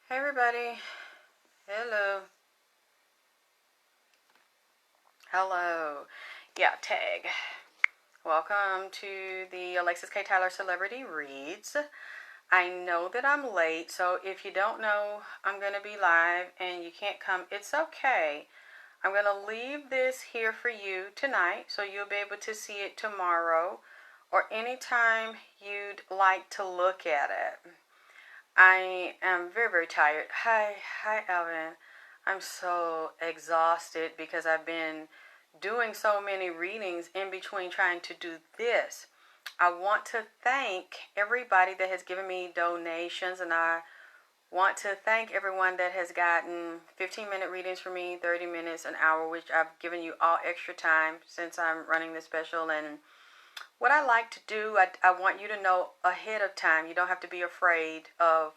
Hey everybody. Hello. Hello. Yeah, tag. Welcome to the Alexis K. Tyler Celebrity Reads. I know that I'm late, so if you don't know I'm going to be live and you can't come, it's okay. I'm going to leave this here for you tonight so you'll be able to see it tomorrow or anytime you'd like to look at it. I am very, very tired. Hi, Alvin. I'm so exhausted because I've been doing so many readings in between trying to do this. I want to thank everybody that has given me donations, and I want to thank everyone that has gotten 15-minute readings for me, 30 minutes, an hour, which I've given you all extra time since I'm running this special. And what I like to do, I want you to know ahead of time. You don't have to be afraid of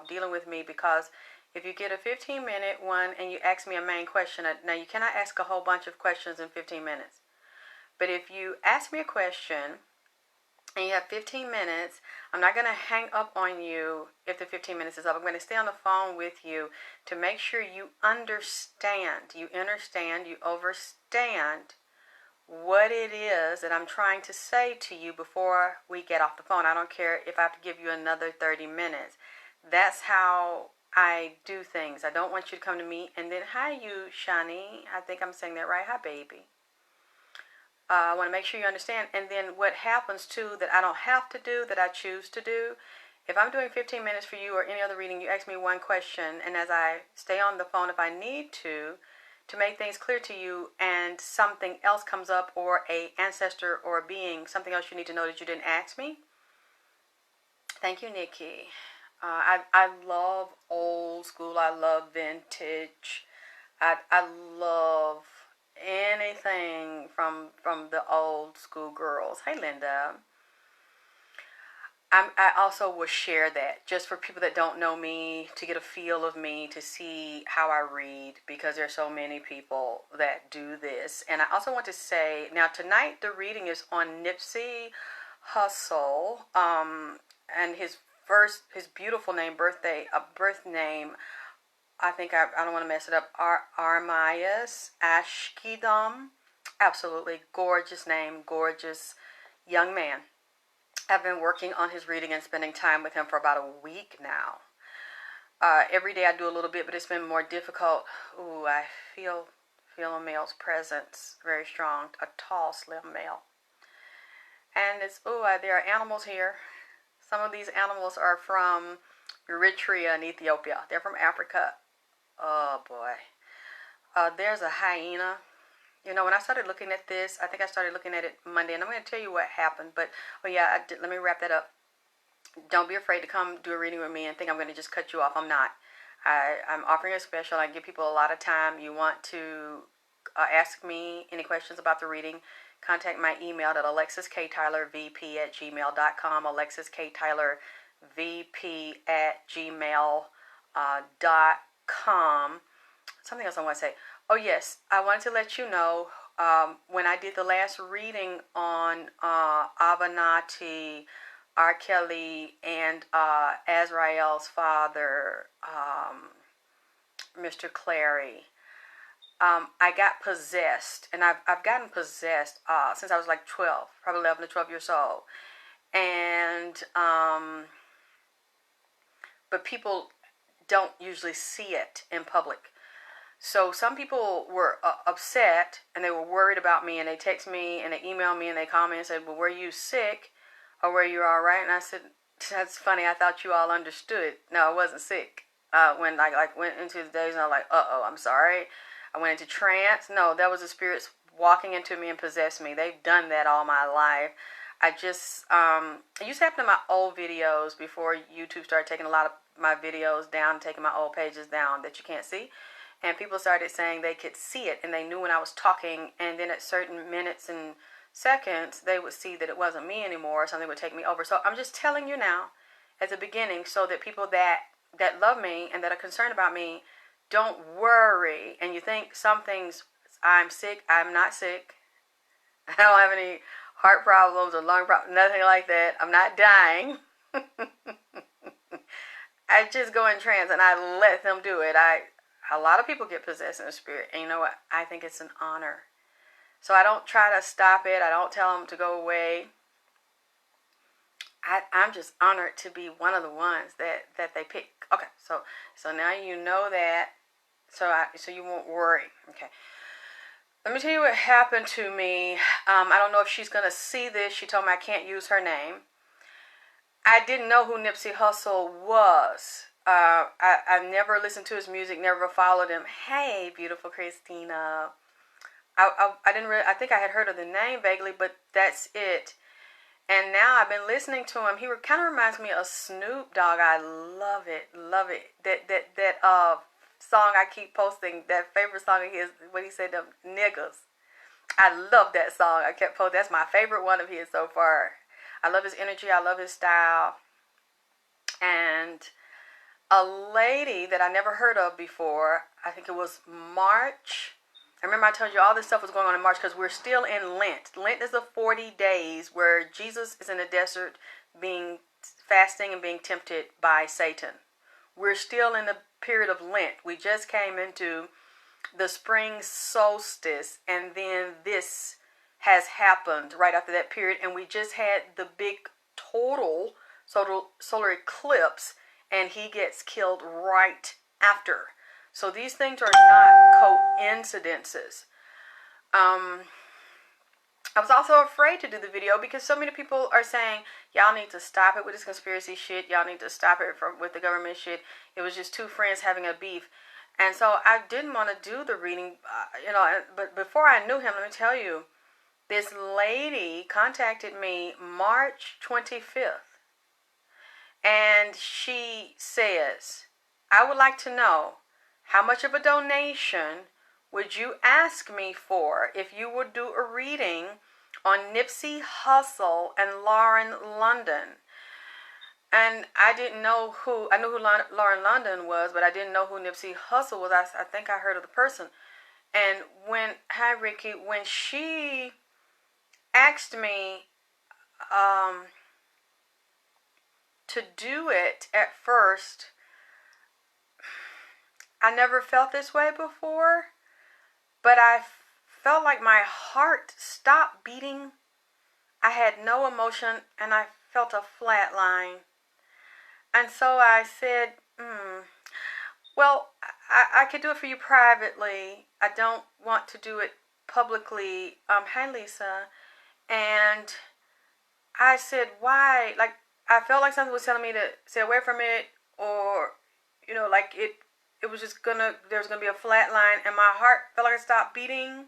dealing with me, because if you get a 15-minute one and you ask me a main question, now you cannot ask a whole bunch of questions in 15 minutes. But if you ask me a question and you have 15 minutes, I'm not going to hang up on you if the 15 minutes is up. I'm going to stay on the phone with you to make sure you understand, you overstand what it is that I'm trying to say to you before we get off the phone. I don't care if I have to give you another 30 minutes. That's how I do things. I don't want you to come to me and then, hi, you, Shani. I think I'm saying that right. Hi, baby. I want to make sure you understand. And then what happens, too, that I don't have to do, that I choose to do, if I'm doing 15 minutes for you or any other reading, you ask me one question, and as I stay on the phone, if I need to make things clear to you and something else comes up, or a ancestor or a being, something else you need to know that you didn't ask me. Thank you, Nikki. I love old school. I love vintage. I love anything from the old school girls. Hey, Linda. I also will share that just for people that don't know me, to get a feel of me, to see how I read, because there's so many people that do this. And I also want to say, now tonight the reading is on Nipsey Hussle, and his beautiful name, birth name. I think I don't want to mess it up. Armias Ashkidum. Absolutely gorgeous name, gorgeous young man. I've been working on his reading and spending time with him for about a week now. Every day I do a little bit, but it's been more difficult. Ooh, I feel a male's presence very strong. A tall, slim male. And there are animals here. Some of these animals are from Eritrea and Ethiopia. They're from Africa. Oh boy. There's a hyena. You know, when I started looking at this, I think I started looking at it Monday, and I'm going to tell you what happened. But, let me wrap that up. Don't be afraid to come do a reading with me and think I'm going to just cut you off. I'm not. I'm offering a special. I give people a lot of time. You want to ask me any questions about the reading, contact my email at alexisktylorvp@gmail.com, alexisktylorvp@gmail.com. Something else I want to say. Oh, yes. I wanted to let you know, when I did the last reading on Avenatti, R. Kelly, and Azrael's father, Mr. Clary, I got possessed. And I've gotten possessed since I was like 12, probably 11 to 12 years old. And, but people don't usually see it in public. So some people were upset, and they were worried about me, and they text me and they emailed me and they called me and said, well, were you sick or were you all right? And I said, that's funny. I thought you all understood. No, I wasn't sick. When I went into the days and I was like, I'm sorry. I went into trance. No, that was the spirits walking into me and possessed me. They've done that all my life. I just, it used to happen in my old videos before YouTube started taking a lot of my videos down, taking my old pages down that you can't see. And people started saying they could see it, and they knew when I was talking, and then at certain minutes and seconds, they would see that it wasn't me anymore, or something would take me over. So I'm just telling you now, at the beginning, so that people that love me and that are concerned about me don't worry. And you think some things, I'm sick, I'm not sick. I don't have any heart problems or lung problems, nothing like that. I'm not dying. I just go in trance and I let them do it. A lot of people get possessed in the spirit, and you know what? I think it's an honor. So I don't try to stop it. I don't tell them to go away. I'm just honored to be one of the ones that they pick. Okay, so now you know that, so you won't worry. Okay, let me tell you what happened to me. I don't know if she's gonna see this. She told me I can't use her name. I didn't know who Nipsey Hussle was. I never listened to his music, never followed him. Hey, beautiful Christina. I didn't really. I think I had heard of the name vaguely, but that's it. And now I've been listening to him. He kind of reminds me of Snoop Dogg. I love it, love it. That song I keep posting, that favorite song of his, what he said, them niggas. I love that song. I kept posting. That's my favorite one of his so far. I love his energy. I love his style. And a lady that I never heard of before, I think it was March. I remember I told you all this stuff was going on in March because we're still in Lent. Lent is the 40 days where Jesus is in the desert being fasting and being tempted by Satan. We're still in the period of Lent. We just came into the spring solstice, and then this has happened right after that period, and we just had the big total solar eclipse, and he gets killed right after. So these things are not coincidences. I was also afraid to do the video because so many people are saying, y'all need to stop it with this conspiracy shit. Y'all need to stop it with the government shit. It was just two friends having a beef. And so I didn't want to do the reading, but before I knew him, let me tell you, this lady contacted me March 25th. And she says, I would like to know, how much of a donation would you ask me for if you would do a reading on Nipsey Hussle and Lauren London? And I didn't know I knew who Lauren London was, but I didn't know who Nipsey Hussle was. I think I heard of the person. And hi Ricky, when she asked me to do it at first, I never felt this way before, but I felt like my heart stopped beating. I had no emotion, and I felt a flat line. And so I said, well, I could do it for you privately. I don't want to do it publicly. Hi, Lisa. And I said, why? Like, I felt like something was telling me to stay away from it, or, like it was just there's gonna be a flat line, and my heart felt like it stopped beating.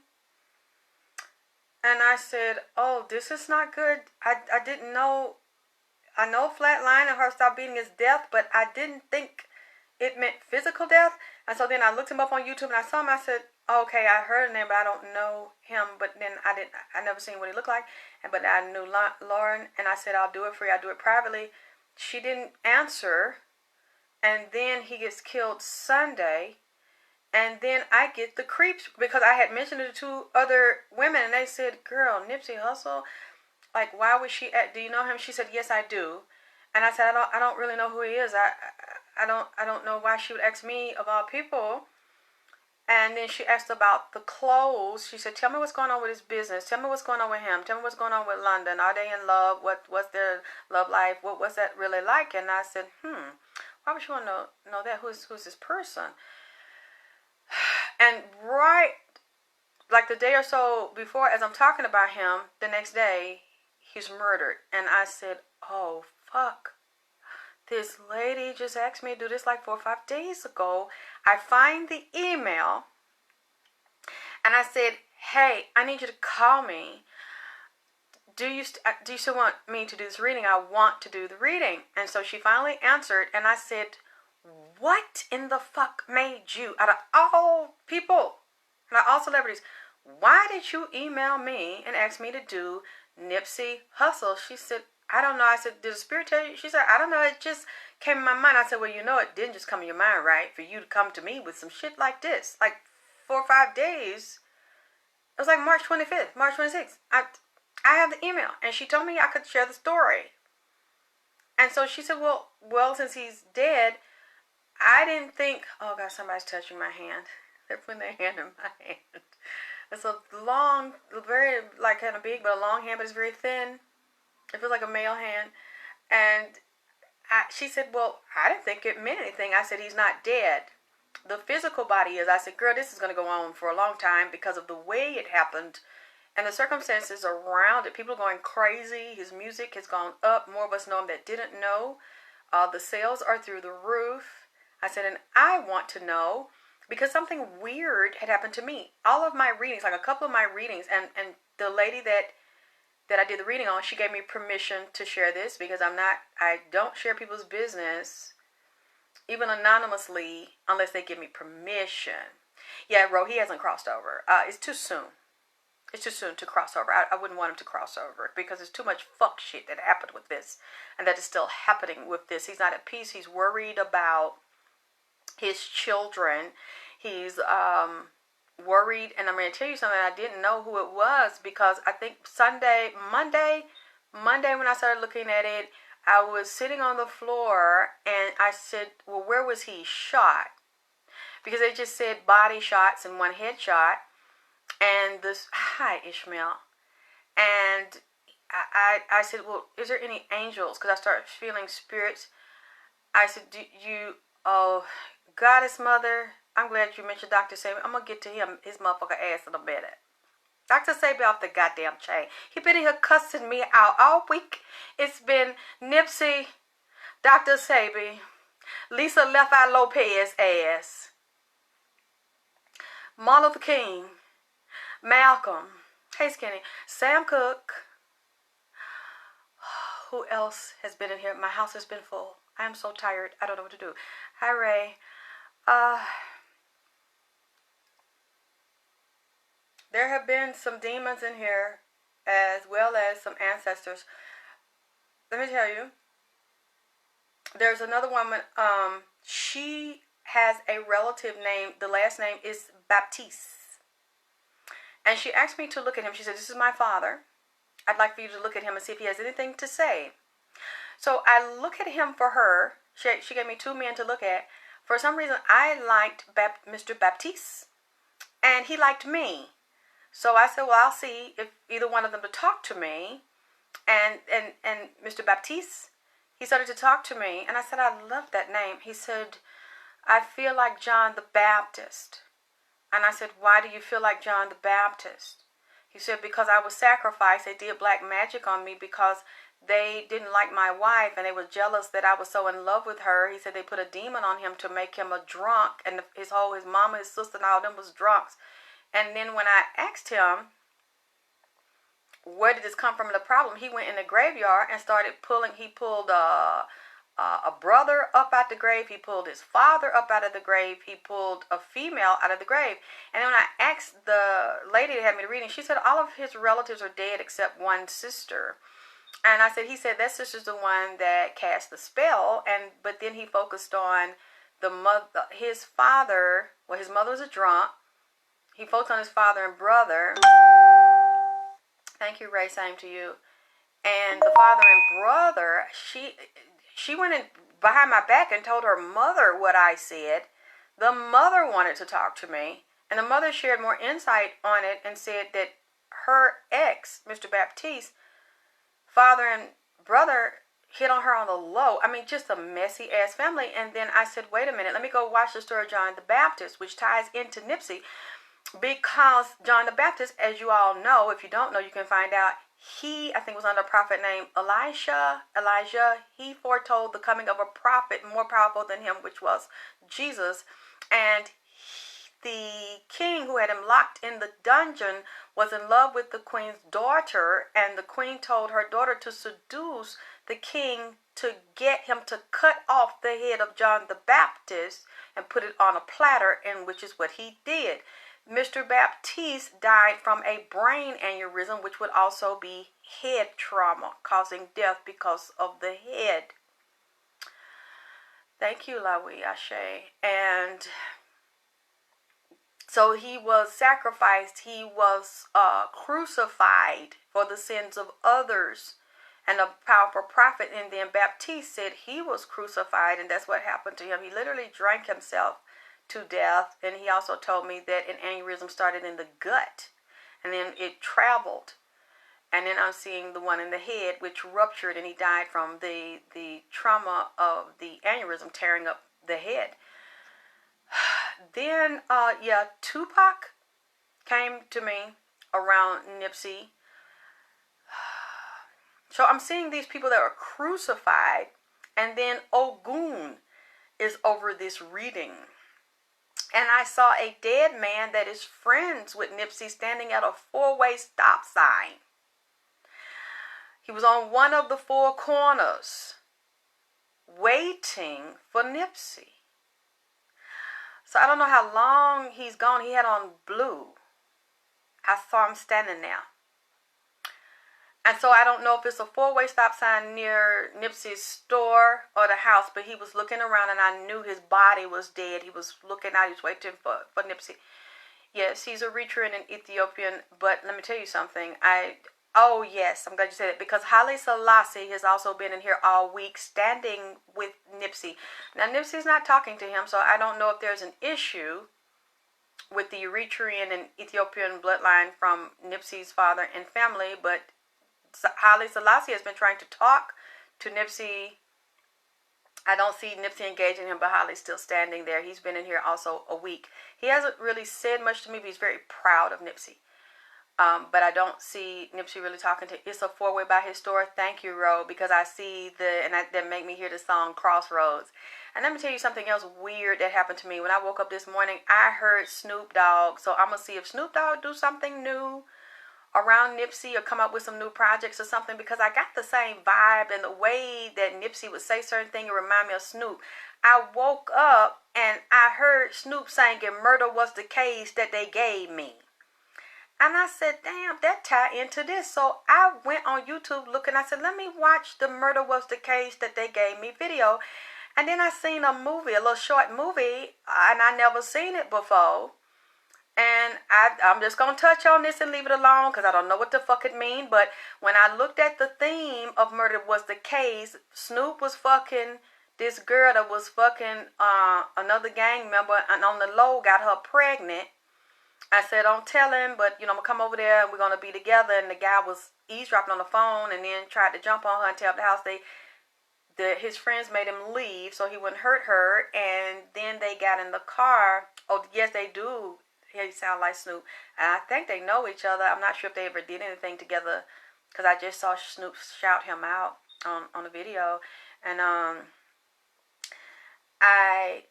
And I said, oh, this is not good. I didn't know. I know flat line and heart stop beating is death, but I didn't think it meant physical death. And so then I looked him up on YouTube and I saw him. I said, okay, I heard his name, but I don't know him. But then I never seen what he looked like. But I knew Lauren, and I said, I'll do it for you. I'll do it privately. She didn't answer. And then he gets killed Sunday. And then I get the creeps because I had mentioned it to two other women, and they said, girl, Nipsey Hussle, like, why would she, do you know him? She said, yes, I do. And I said, I don't really know who he is. I don't know why she would ask me of all people. And then she asked about the clothes. She said, tell me what's going on with his business. Tell me what's going on with him. Tell me what's going on with London. Are they in love? What's their love life? What's that really like? And I said, why would she want to know that? Who's this person? And right, like the day or so before, as I'm talking about him, the next day, he's murdered. And I said, oh, fuck. This lady just asked me to do this like 4 or 5 days ago. I find the email, and I said, hey, I need you to call me. Do you still want me to do this reading? I want to do the reading. And so she finally answered, and I said, what in the fuck made you, out of all people, out of all celebrities, why did you email me and ask me to do Nipsey Hussle? She said, I don't know. I said, did the spirit tell you? She said, I don't know. It just came in my mind. I said, well, it didn't just come in your mind, right? For you to come to me with some shit like this, like 4 or 5 days. It was like March 25th, March 26th. I have the email, and she told me I could share the story. And so she said, well, well, since he's dead, I didn't think, oh God, somebody's touching my hand. They're putting their hand in my hand. It's a long, very, like, kind of big, but a long hand, but it's very thin. It feels like a male hand. And she said, well, I didn't think it meant anything. I said, he's not dead. The physical body is. I said, girl, this is going to go on for a long time because of the way it happened and the circumstances around it. People are going crazy. His music has gone up. More of us know him that didn't know. The sales are through the roof. I said, and I want to know because something weird had happened to me. All of my readings, like a couple of my readings, and the lady that I did the reading on, she gave me permission to share this because I don't share people's business, even anonymously, unless they give me permission. Yeah, Ro, he hasn't crossed over. It's too soon. It's too soon to cross over. I wouldn't want him to cross over because there's too much fuck shit that happened with this and that is still happening with this. He's not at peace. He's worried about his children. He's worried, and I'm going to tell you something. I didn't know who it was because I think Monday when I started looking at it, I was sitting on the floor and I said, well, where was he shot? Because they just said body shots and one headshot. And this, hi Ishmael. And I said, well, is there any angels? Because I started feeling spirits. I said, oh, Goddess Mother, I'm glad you mentioned Dr.sebi. I'm going to get to him, his motherfucker ass in a minute. Dr.sebi off the goddamn chain. He been in here cussing me out all week. It's been Nipsey, Dr.sebi, Lisa Left Eye Lopez ass, Martin Luther King, Malcolm, hey Skinny, Sam Cooke. Who else has been in here? My house has been full. I am so tired. I don't know what to do. Hi Ray. There have been some demons in here as well as some ancestors. Let me tell you. There's another woman. She has a relative name. The last name is Baptiste. And she asked me to look at him. She said, this is my father. I'd like for you to look at him and see if he has anything to say. So I look at him for her. She gave me two men to look at. For some reason, I liked Mr. Baptiste. And he liked me. So I said, well, I'll see if either one of them to talk to me. And Mr. Baptiste, he started to talk to me. And I said, I love that name. He said, I feel like John the Baptist. And I said, why do you feel like John the Baptist? He said, because I was sacrificed. They did black magic on me because they didn't like my wife and they were jealous that I was so in love with her. He said they put a demon on him to make him a drunk. And his mama, his sister, and all of them was drunks. And then when I asked him, where did this come from, the problem, he went in the graveyard and started pulling. He pulled a brother up out the grave. He pulled his father up out of the grave. He pulled a female out of the grave. And then when I asked the lady that had me reading, she said all of his relatives are dead except one sister. And I said, he said that sister's the one that cast the spell. But then he focused on the mother, his father. Well, his mother was a drunk. He focused on his father and brother. Thank you, Ray. Same to you. And the father and brother, she went in behind my back and told her mother what I said. The mother wanted to talk to me. And the mother shared more insight on it and said that her ex, Mr. Baptiste, father and brother hit on her on the low. I mean, just a messy ass family. And then I said, wait a minute, let me go watch the story of John the Baptist, which ties into Nipsey. Because John the Baptist, as you all know, if you don't know, you can find out, he, I think, was under a prophet named Elijah. He foretold the coming of a prophet more powerful than him, which was Jesus. And the king who had him locked in the dungeon was in love with the queen's daughter. And the queen told her daughter to seduce the king to get him to cut off the head of John the Baptist and put it on a platter, and which is what he did. Mr. Baptiste died from a brain aneurysm, which would also be head trauma, causing death because of the head. Thank you, Lawi Ashe. And so he was sacrificed. He was crucified for the sins of others. and a powerful prophet. And then Baptiste said he was crucified, and that's what happened to him. He literally drank himself to death. And he also told me that an aneurysm started in the gut, and then it traveled. And then I'm seeing the one in the head, which ruptured, and he died from the trauma of the aneurysm tearing up the head. Then, Tupac came to me around Nipsey. So I'm seeing these people that are crucified, and then Ogun is over this reading. And I saw a dead man that is friends with Nipsey standing at a 4-way stop sign. He was on one of the 4 corners waiting for Nipsey. So I don't know how long he's gone. He had on blue. I saw him standing there. And so I don't know if it's a 4-way stop sign near Nipsey's store or the house, but he was looking around, and I knew his body was dead. He was looking out. He was waiting for Nipsey. Yes, he's Eritrean and Ethiopian, but let me tell you something. Oh yes, I'm glad you said it, because Haile Selassie has also been in here all week standing with Nipsey. Now Nipsey's not talking to him, so I don't know if there's an issue with the Eritrean and Ethiopian bloodline from Nipsey's father and family, but Haile Selassie has been trying to talk to Nipsey. I don't see Nipsey engaging him, but Haile's still standing there. He's been in here also a week. He hasn't really said much to me, but he's very proud of Nipsey. But I don't see Nipsey really talking to. It's a 4-way by his store. Thank you, Ro, because I see that make me hear the song Crossroads. And let me tell you something else weird that happened to me. When I woke up this morning, I heard Snoop Dogg. So I'm going to see if Snoop Dogg do something new around Nipsey or come up with some new projects or something, because I got the same vibe, and the way that Nipsey would say certain things remind me of Snoop. I woke up and I heard Snoop singing "Murder Was the Case That They Gave Me." And I said, damn, that tie into this. So I went on YouTube looking. I said, let me watch the "Murder Was the Case That They Gave Me" video. And then I seen a movie, a little short movie, and I never seen it before. And I'm just going to touch on this and leave it alone, because I don't know what the fuck it mean. But when I looked at the theme of "Murder Was the Case," Snoop was fucking this girl that was fucking another gang member, and on the low got her pregnant. I said, don't tell him, but, I'm going to come over there and we're going to be together. And the guy was eavesdropping on the phone and then tried to jump on her and tear up the house. His friends made him leave so he wouldn't hurt her. And then they got in the car. Oh, yes, they do. He sound like Snoop. And I think they know each other. I'm not sure if they ever did anything together, because I just saw Snoop shout him out on the video. And I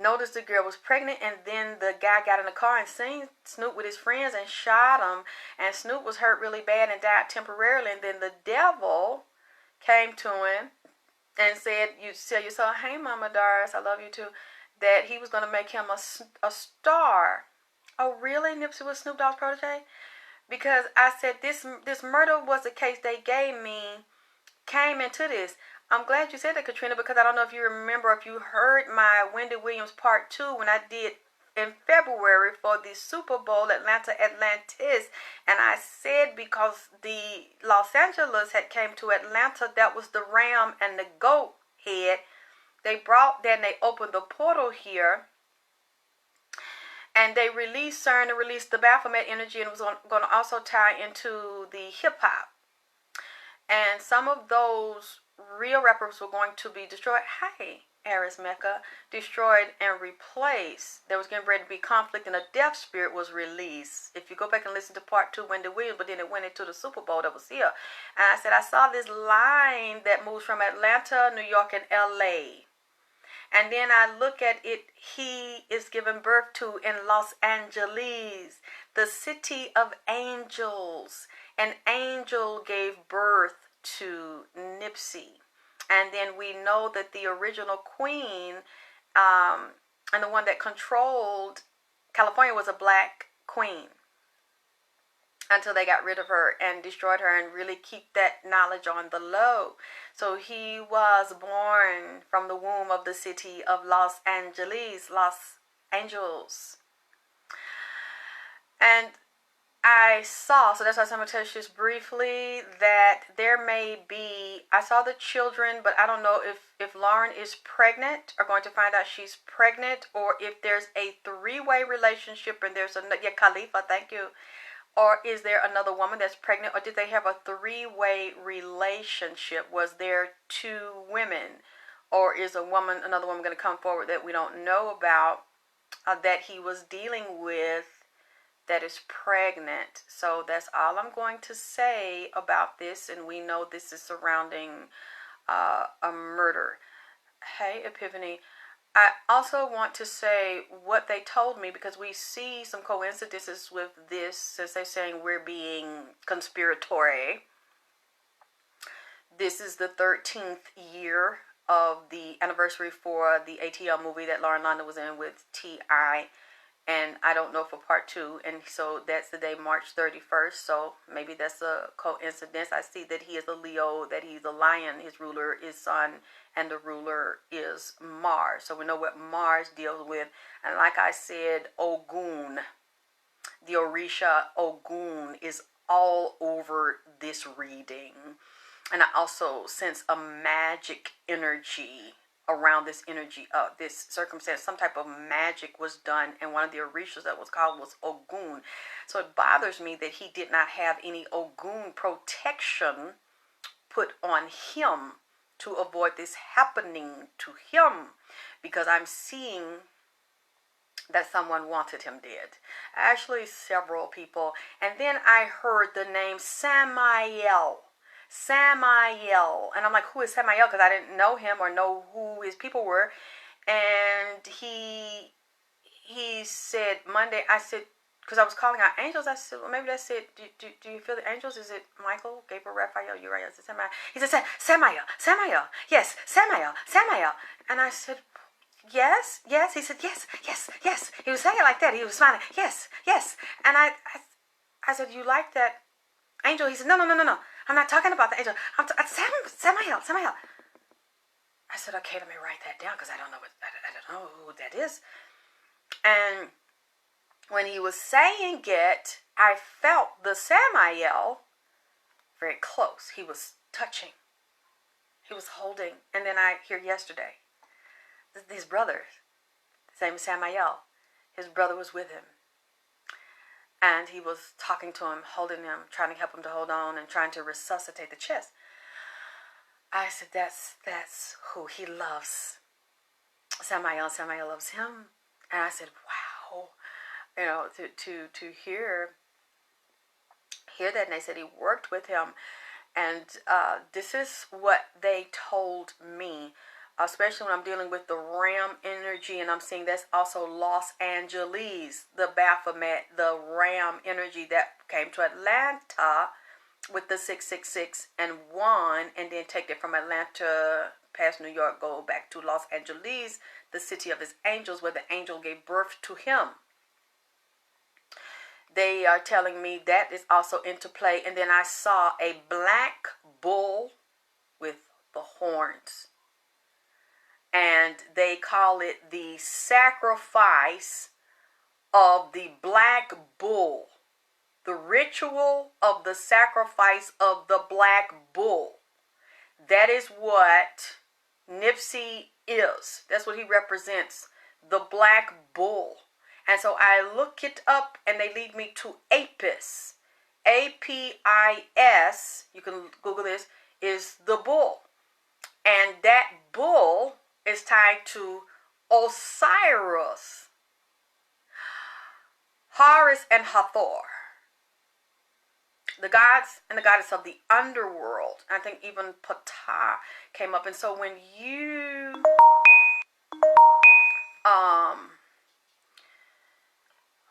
noticed the girl was pregnant, and then the guy got in the car and seen Snoop with his friends and shot him, and Snoop was hurt really bad and died temporarily. And then the devil came to him and said, you tell your son, hey Mama Doris, I love you too, that he was going to make him a star. Oh really? Nipsey was Snoop Dogg's protege? Because I said this murder was the case they gave me came into this. I'm glad you said that, Katrina, because I don't know if you remember, if you heard my Wendy Williams part 2 when I did in February for the Super Bowl Atlantis. And I said because the Los Angeles had came to Atlanta, that was the ram and the goat head. They brought that and they opened the portal here. And they released CERN and released the Baphomet energy, and it was going to also tie into the hip hop. And some of those real rappers were going to be destroyed. Hey, Aris Mecca, destroyed and replaced. There was getting ready to be conflict, and a death spirit was released. If you go back and listen to part 2, Wendy Williams, but then it went into the Super Bowl that was here. And I said, I saw this line that moves from Atlanta, New York, and LA. And then I look at it, he is given birth to in Los Angeles, the city of angels. An angel gave birth to Nipsey. And then we know that the original queen and the one that controlled California was a black queen until they got rid of her and destroyed her and really keep that knowledge on the low. So he was born from the womb of the city of Los Angeles, Los Angeles. And I saw, so that's why I'm going to touch this briefly, that there may be, I saw the children, but I don't know if Lauren is pregnant, or going to find out she's pregnant, or if there's a three-way relationship and there's another, yeah, Khalifa, thank you. Or is there another woman that's pregnant, or did they have a three-way relationship? Was there two women, or is another woman going to come forward that we don't know about, that he was dealing with, that is pregnant? So that's all I'm going to say about this, and we know this is surrounding a murder. Hey, Epiphany. I also want to say what they told me, because we see some coincidences with this, since they're saying we're being conspiratory. This is the 13th year of the anniversary for the ATL movie that Lauren London was in with T.I., and I don't know for part 2, and so that's the day, March 31st, so maybe that's a coincidence. I see that he is a Leo, that he's a lion, his ruler is Sun, and the ruler is Mars. So we know what Mars deals with, and like I said, Ogun, the Orisha Ogun, is all over this reading. And I also sense a magic energy around this energy, this circumstance. Some type of magic was done, and one of the Orishas that was called was Ogun. So it bothers me that he did not have any Ogun protection put on him to avoid this happening to him, because I'm seeing that someone wanted him dead. Actually, several people. And then I heard the name Samael. Samael. And I'm like, who is Samael? Because I didn't know him or know who his people were. And he said Monday, I said, because I was calling out angels, I said, well, maybe that's it. Do you feel the angels? Is it Michael, Gabriel, Raphael, Uriah? Is it Samael? He said, Samael. Yes, Samael. And I said, yes. He said, yes. He was saying it like that. He was smiling. Yes. And I said, you like that angel? He said, no. I'm not talking about the angel. Samael. I said, okay, let me write that down, because I don't know who that is. And when he was saying it, I felt the Samael very close. He was touching. He was holding. And then I hear yesterday, his brother, his name is Samael, his brother was with him. And he was talking to him, holding him, trying to help him to hold on, and trying to resuscitate the chest. I said, that's who he loves. Samael loves him. And I said, wow. You know, to hear that. And they said he worked with him. And this is what they told me, especially when I'm dealing with the Ram energy, and I'm seeing that's also Los Angeles, the Baphomet, the Ram energy that came to Atlanta with the 666 and 1, and then take it from Atlanta past New York, go back to Los Angeles, the city of his angels, where the angel gave birth to him. They are telling me that is also into play. And then I saw a black bull with the horns. And they call it the sacrifice of the black bull. The ritual of the sacrifice of the black bull. That is what Nipsey is. That's what he represents. The black bull. And so I look it up, and they lead me to Apis. A-P-I-S, you can Google this, is the bull. And that bull is tied to Osiris, Horus, and Hathor, the gods and the goddess of the underworld. I think even Ptah came up. And so when you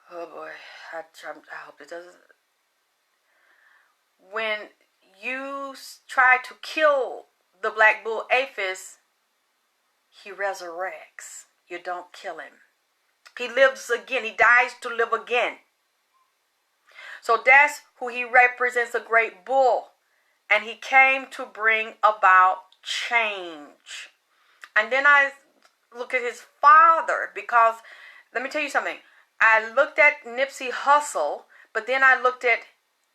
oh boy, I hope it doesn't. When you try to kill the black bull Apis, he resurrects. You don't kill him. He lives again. He dies to live again. So that's who he represents, a great bull. And he came to bring about change. And then I look at his father, because let me tell you something. I looked at Nipsey Hussle, But then I looked at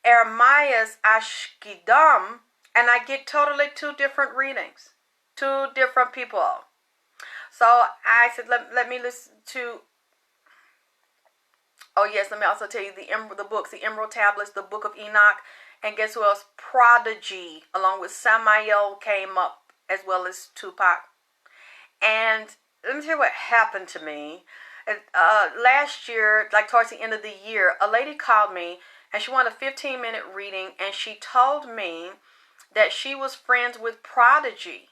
Ermias Ashkidam, and I get totally two different readings. Two different people. So I said, let me listen to... Oh yes, let me also tell you the books, the Emerald Tablets, the Book of Enoch, and guess who else? Prodigy, along with Samael, came up, as well as Tupac. And let me tell you what happened to me. Last year, like towards the end of the year, a lady called me, and she wanted a 15-minute reading, and she told me that she was friends with Prodigy.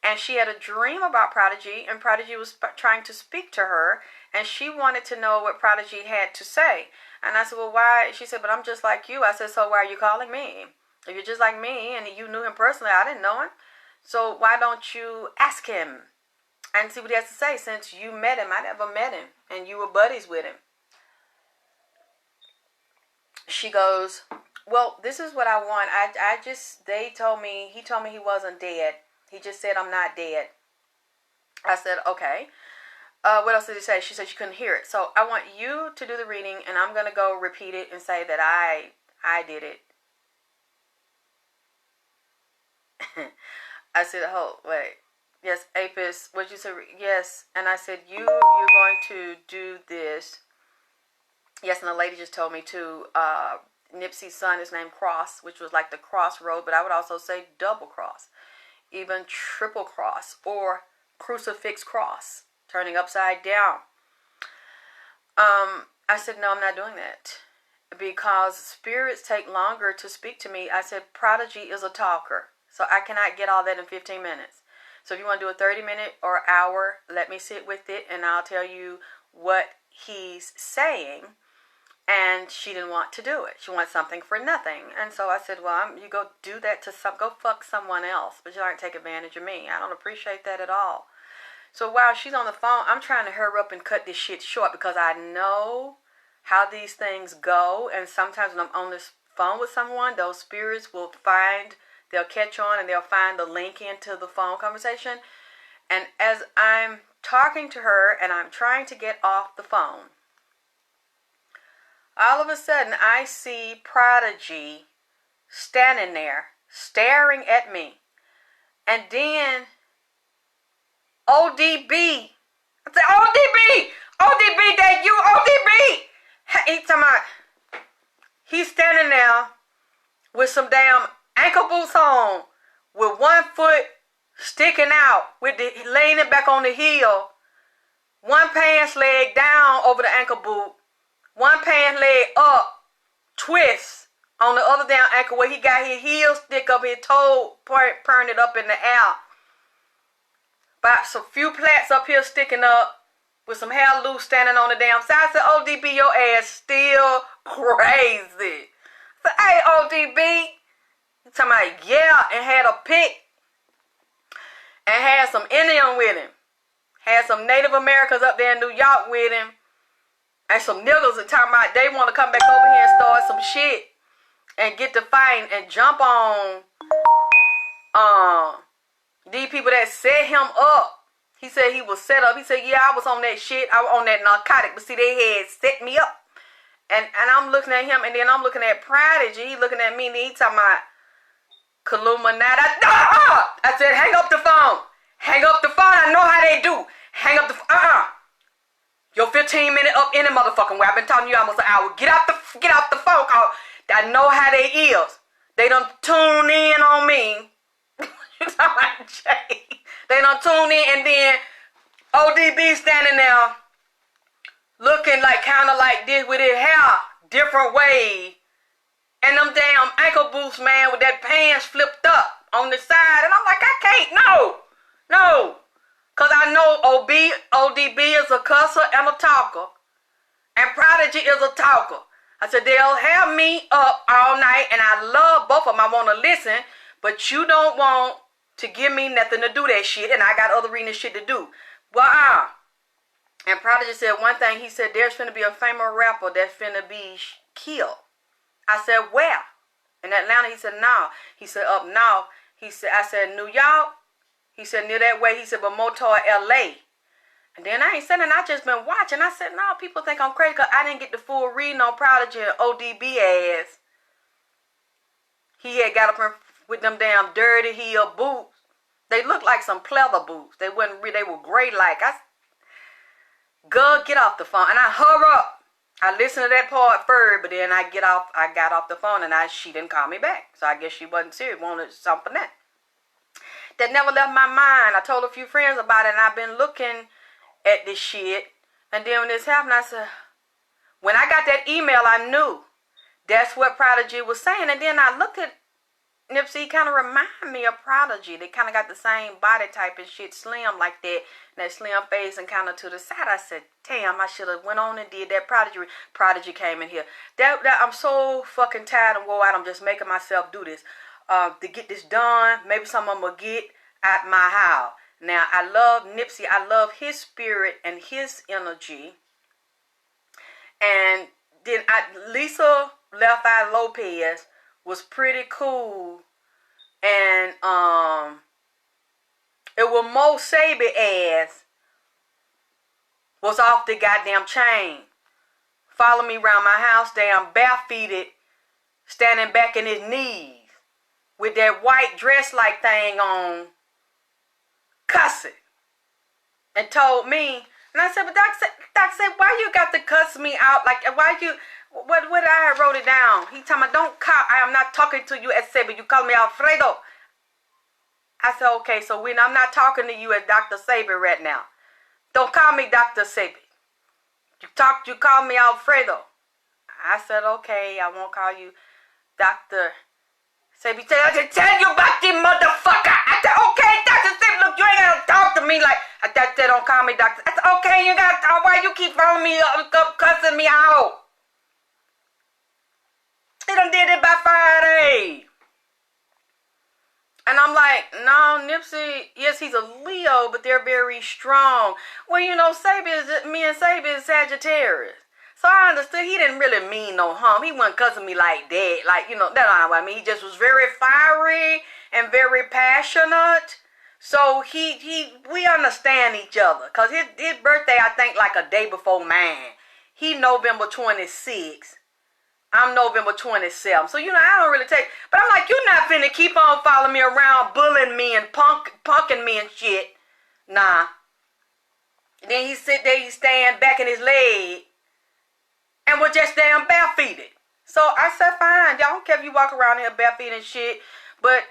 And she had a dream about Prodigy, and Prodigy was trying to speak to her, and she wanted to know what Prodigy had to say. And I said, well, why? She said, but I'm just like you. I said, so why are you calling me? If you're just like me, and you knew him personally, I didn't know him. So why don't you ask him and see what he has to say, since you met him? I never met him, and you were buddies with him. She goes, well, this is what I want. He told me he wasn't dead. He just said, I'm not dead. I said, okay. What else did he say? She said she couldn't hear it. So I want you to do the reading, and I'm going to go repeat it and say that I did it. I said, oh, wait. Yes, Apis, what'd you say? Yes. And I said, you're going to do this. Yes, and the lady just told me to, Nipsey's son is named Cross, which was like the crossroad, but I would also say double cross. Even triple cross or crucifix cross, turning upside down. I said, no, I'm not doing that, because spirits take longer to speak to me. I said, Prodigy is a talker, so I cannot get all that in 15 minutes. So if you want to do a 30-minute or hour, let me sit with it, and I'll tell you what he's saying. And she didn't want to do it. She wanted something for nothing. And so I said, well, you go do that to go fuck someone else, but you aren't take advantage of me. I don't appreciate that at all. So while she's on the phone, I'm trying to hurry up and cut this shit short, because I know how these things go. And sometimes when I'm on this phone with someone, those spirits they'll catch on, and they'll find the link into the phone conversation. And as I'm talking to her and I'm trying to get off the phone, all of a sudden, I see Prodigy standing there, staring at me. And then, ODB. I said, ODB! ODB, that you, ODB! He's standing there with some damn ankle boots on, with one foot sticking out, laying it back on the heel, one pants leg down over the ankle boot, one pant leg up, twist on the other down ankle where he got his heel stick up, his toe pointed up in the air. About some few plaits up here sticking up with some hair loose standing on the damn side. I said, ODB, your ass still crazy. I said, hey, ODB. He's talking about, yeah, and had a pick. And had some Indian with him. Had some Native Americans up there in New York with him. And some niggas are talking about they want to come back over here and start some shit and get to fighting and jump on these people that set him up. He said he was set up. He said, yeah, I was on that shit. I was on that narcotic. But see, they had set me up. And I'm looking at him, and then I'm looking at Prodigy. He looking at me, and he talking about Illuminati. I said, hang up the phone. Hang up the phone. I know how they do. Hang up the phone. Your 15-minute up in the motherfucking way. I've been talking to you almost an hour. Get off the phone call. I know how they is. They done tune in on me. You talking about Jay? They done tune in, and then ODB standing there looking like kind of like this with his hair different way. And them damn ankle boots, man, with that pants flipped up on the side. And I'm like, I can't. No. Because I know ODB is a cusser and a talker. And Prodigy is a talker. I said, they'll have me up all night, and I love both of them. I want to listen, but you don't want to give me nothing to do that shit, and I got other reading shit to do. Well, And Prodigy said one thing. He said, there's finna be a famous rapper that's finna be killed. I said, where? In Atlanta? He said, no. He said, up north. I said, New York? He said, near that way. He said, but more toward L.A. And then I ain't saying, I just been watching. I said, no, people think I'm crazy because I didn't get the full reading on Prodigy and ODB ass. He had got up with them damn dirty heel boots. They looked like some pleather boots. They wasn't. They were gray like. Girl, get off the phone. And I hurry up. I listened to that part first, but then I got off the phone and she didn't call me back. So I guess she wasn't serious. Wanted something that never left my mind. I told a few friends about it, and I've been looking at this shit. And then when this happened, I said, when I got that email, I knew that's what Prodigy was saying. And then I looked at Nipsey, kind of remind me of Prodigy. They kind of got the same body type and shit, slim like that slim face and kind of to the side. I said, damn, I should have went on and did that Prodigy. Prodigy came in here. That I'm so fucking tired and wore out. I'm just making myself do this. To get this done, maybe some of them will get at my house. Now, I love Nipsey. I love his spirit and his energy. And then Lisa Left Eye Lopez was pretty cool. And it was Mo Sebi ass was off the goddamn chain. Follow me around my house, damn barefooted, standing back in his knees with that white dress-like thing on, cussing. And told me, and I said, but Doc said, why you got to cuss me out? Like, why you, what I wrote it down. He told me, don't call, I am not talking to you as Sebi, you call me Alfredo. I said, okay, so I'm not talking to you as Dr.sebi right now. Don't call me Dr.sebi. You call me Alfredo. I said, okay, I won't call you Dr.sebi. I just tell you about this motherfucker. I said, okay, Dr.sebi, look, you ain't gotta talk to me like, I said, don't call me Dr. I said, okay, you gotta talk, why you keep following me up, cussing me out? He done did it by Friday. And I'm like, no, Nipsey, yes, he's a Leo, but they're very strong. Well, you know, me and Sebi is Sagittarius. So I understood he didn't really mean no harm. He wasn't cussing me like that. Like, you know, that's not what I mean. He just was very fiery and very passionate. So we understand each other. Because his birthday, I think, like a day before mine. He November 26th. I'm November 27th. So, you know, I don't really take... But I'm like, you're not finna keep on following me around, bullying me and punking me and shit. Nah. And then he sit there, he stand back in his leg and was just damn barefooted. So I said, fine. Y'all don't care if you walk around here barefooted and shit. But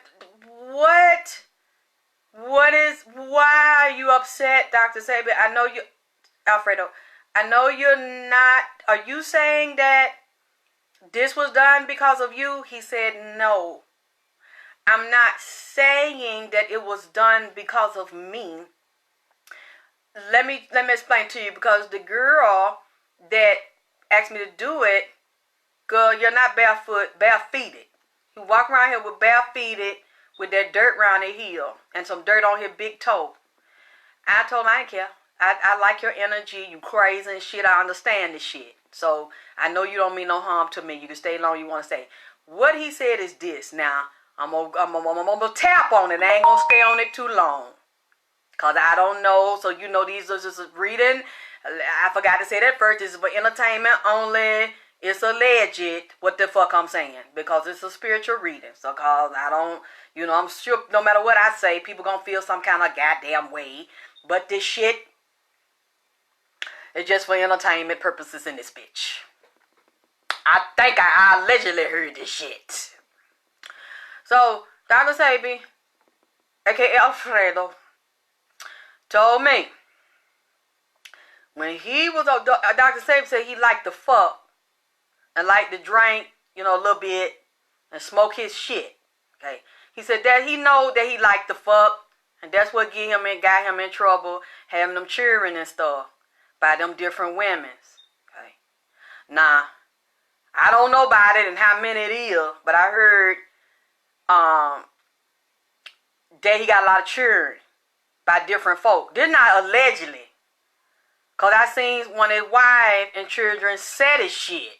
why are you upset, Dr.sebi? I know you... Alfredo, I know you're not... Are you saying that this was done because of you? He said, no. I'm not saying that it was done because of me. Let me explain to you, because the girl that asked me to do it, girl, you're not barefooted. You walk around here with barefooted with that dirt around her heel and some dirt on her big toe. I told him I didn't care. I like your energy. You crazy and shit. I understand this shit. So I know you don't mean no harm to me. You can stay long you want to stay. What he said is this. Now, I'm gonna tap on it. I ain't gonna stay on it too long, because I don't know. So, you know, these are just reading. I forgot to say that first. This is for entertainment only. It's alleged what the fuck I'm saying, because it's a spiritual reading. So, cause I don't, you know, I'm sure no matter what I say, people gonna feel some kind of goddamn way. But this shit, it's just for entertainment purposes in this bitch. I think I allegedly heard this shit. So, Dr.sebi, aka Alfredo, told me when he was, Dr.sebi said he liked to fuck and liked to drink, you know, a little bit and smoke his shit. Okay. He said that he know that he liked to fuck, and that's what got him in trouble, having them cheering and stuff by them different women's. Okay. Nah, I don't know about it and how many it is, but I heard that he got a lot of cheering by different folk. This not allegedly, because I seen one of his wife and children said his shit.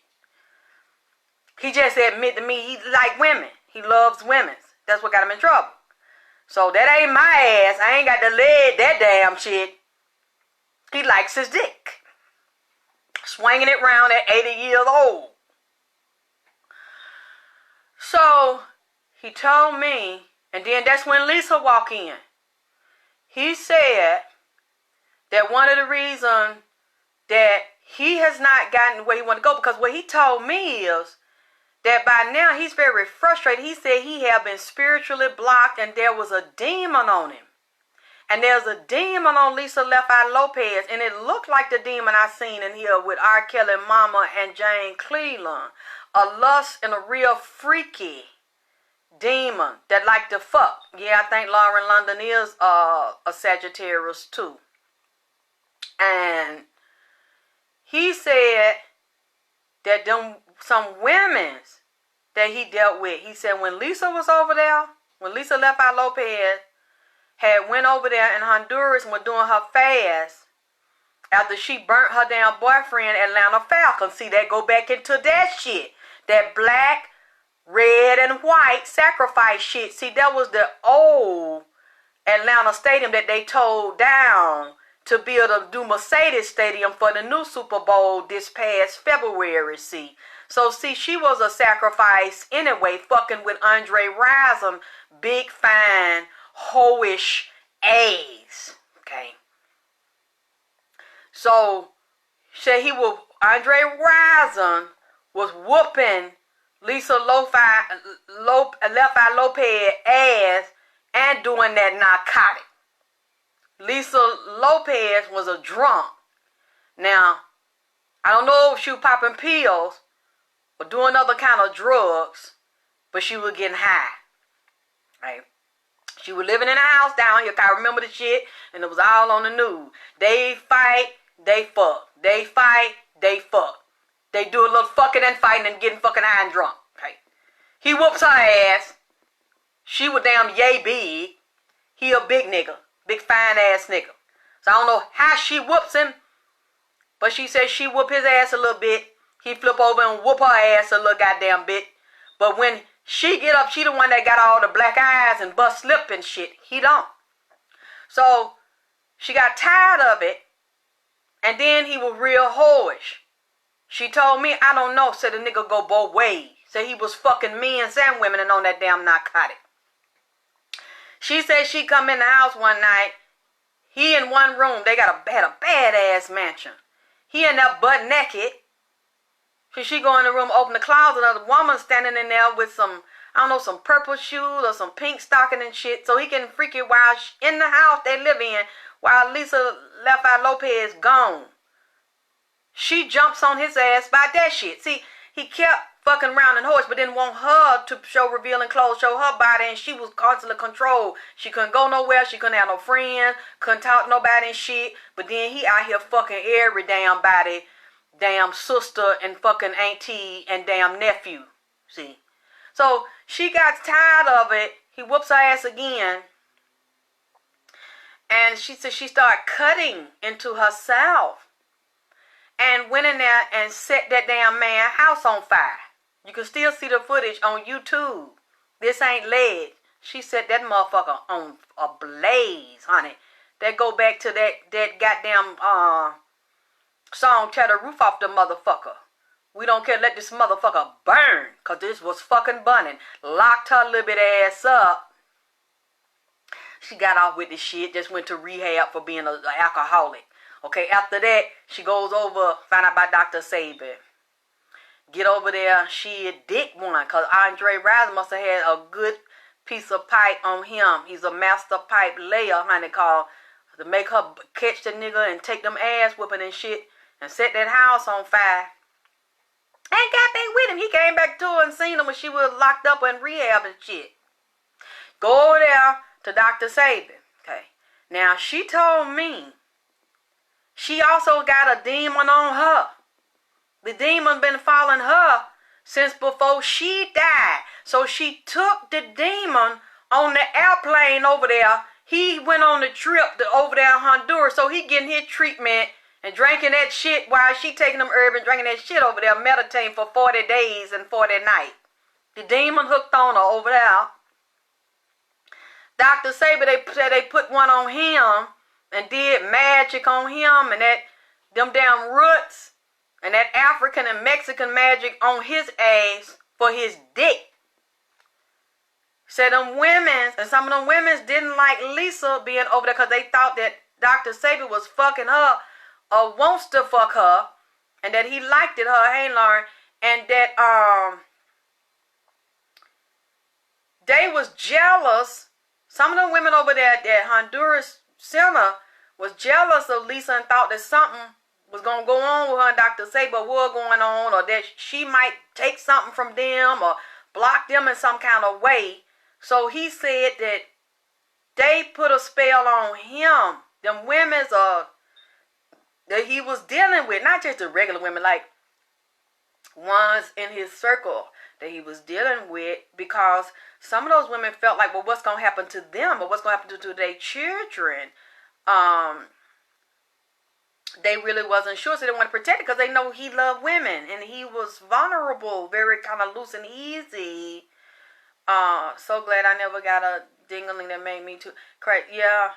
He just admit to me he like women. He loves women. That's what got him in trouble. So that ain't my ass. I ain't got to lead that damn shit. He likes his dick. Swinging it around at 80 years old. So, he told me, and then that's when Lisa walked in. He said that one of the reasons that he has not gotten where he wanted to go, because what he told me is that by now he's very frustrated. He said he had been spiritually blocked and there was a demon on him. And there's a demon on Lisa Left Eye Lopez, and it looked like the demon I seen in here with R. Kelly Mama and Jane Cleveland. A lust and a real freaky demon that like to fuck. Yeah, I think Lauren London is a Sagittarius too. And he said that some women that he dealt with, he said when Lisa was over there, when Lisa Left Eye Lopez had went over there in Honduras and was doing her fast after she burnt her damn boyfriend, Atlanta Falcon. See, that go back into that shit. That black, red, and white sacrifice shit. See, that was the old Atlanta stadium that they tore down to build a new Mercedes stadium for the new Super Bowl this past February, see. So, see, she was a sacrifice anyway, fucking with Andre Rison, big, fine, hoish A's, okay? So, say Andre Rison was whooping Lisa Left Eye Lopez ass and doing that narcotic. Lisa Lopez was a drunk. Now, I don't know if she was popping pills or doing other kind of drugs, but she was getting high. Right? She was living in a house down here. I remember the shit, and it was all on the news. They fight, they fuck. They fight, they fuck. They do a little fucking and fighting and getting fucking high and drunk. Right? He whoops her ass. She was damn yay big. He a big nigga. Big fine ass nigga. So I don't know how she whoops him, but she said she whoop his ass a little bit. He flip over and whoop her ass a little goddamn bit. But when she get up, she the one that got all the black eyes and bust lip and shit. He don't. So she got tired of it, and then he was real whorish. She told me, I don't know, said the nigga go both ways. Said he was fucking men and women and on that damn narcotic. She said she come in the house one night. He in one room. They had a badass mansion. He in there butt naked. She go in the room, open the closet. Another woman standing in there with some, I don't know, some purple shoes or some pink stocking and shit. So he can freak it while in the house they live in while Lisa Left Eye Lopez gone. She jumps on his ass by that shit. See, he kept fucking around in horse, but didn't want her to show revealing clothes, show her body, and she was constantly controlled. She couldn't go nowhere. She couldn't have no friends. Couldn't talk to nobody and shit. But then he out here fucking every damn body, damn sister and fucking auntie and damn nephew. See? So she got tired of it. He whoops her ass again. And she said she started cutting into herself. And went in there and set that damn man's house on fire. You can still see the footage on YouTube. This ain't lead. She set that motherfucker on a blaze, honey. That go back to that goddamn song, Tear the Roof Off the Motherfucker. We don't care, let this motherfucker burn. Because this was fucking burning. Locked her little bit ass up. She got off with this shit. Just went to rehab for being an alcoholic. Okay, after that, she goes over, find out about Dr.sebi. Get over there, she a dick one. Because Andre Rison must have had a good piece of pipe on him. He's a master pipe layer, honey, called to make her catch the nigga and take them ass whooping and shit. And set that house on fire. And got back with him. He came back to her and seen her when she was locked up in rehab and shit. Go over there to Dr.sebi. Okay. Now, she told me she also got a demon on her. The demon been following her since before she died. So she took the demon on the airplane over there. He went on the trip over there in Honduras. So he getting his treatment and drinking that shit while she taking them herbs and drinking that shit over there, meditating for 40 days and 40 nights. The demon hooked on her over there. Dr.sebi, they said they put one on him. and did magic on him, and that them damn roots and that African and Mexican magic on his ass for his dick. Said them women, and some of them women didn't like Lisa being over there because they thought that Dr.Sebi was fucking her or wants to fuck her, and that he liked it, her, hey Lauren, and that they was jealous. Some of them women over there at that Honduras center was jealous of Lisa and thought that something was going to go on with her and Dr.Sebi, or was going on, or that she might take something from them or block them in some kind of way. So he said that they put a spell on him. Them women's that he was dealing with, not just the regular women, like ones in his circle that he was dealing with, because some of those women felt like, well, what's going to happen to them, or what's going to happen to their children? They really wasn't sure, so they wanted to protect it because they know he loved women and he was vulnerable, very kind of loose and easy. So glad I never got a dingling that made me too crazy. Yeah.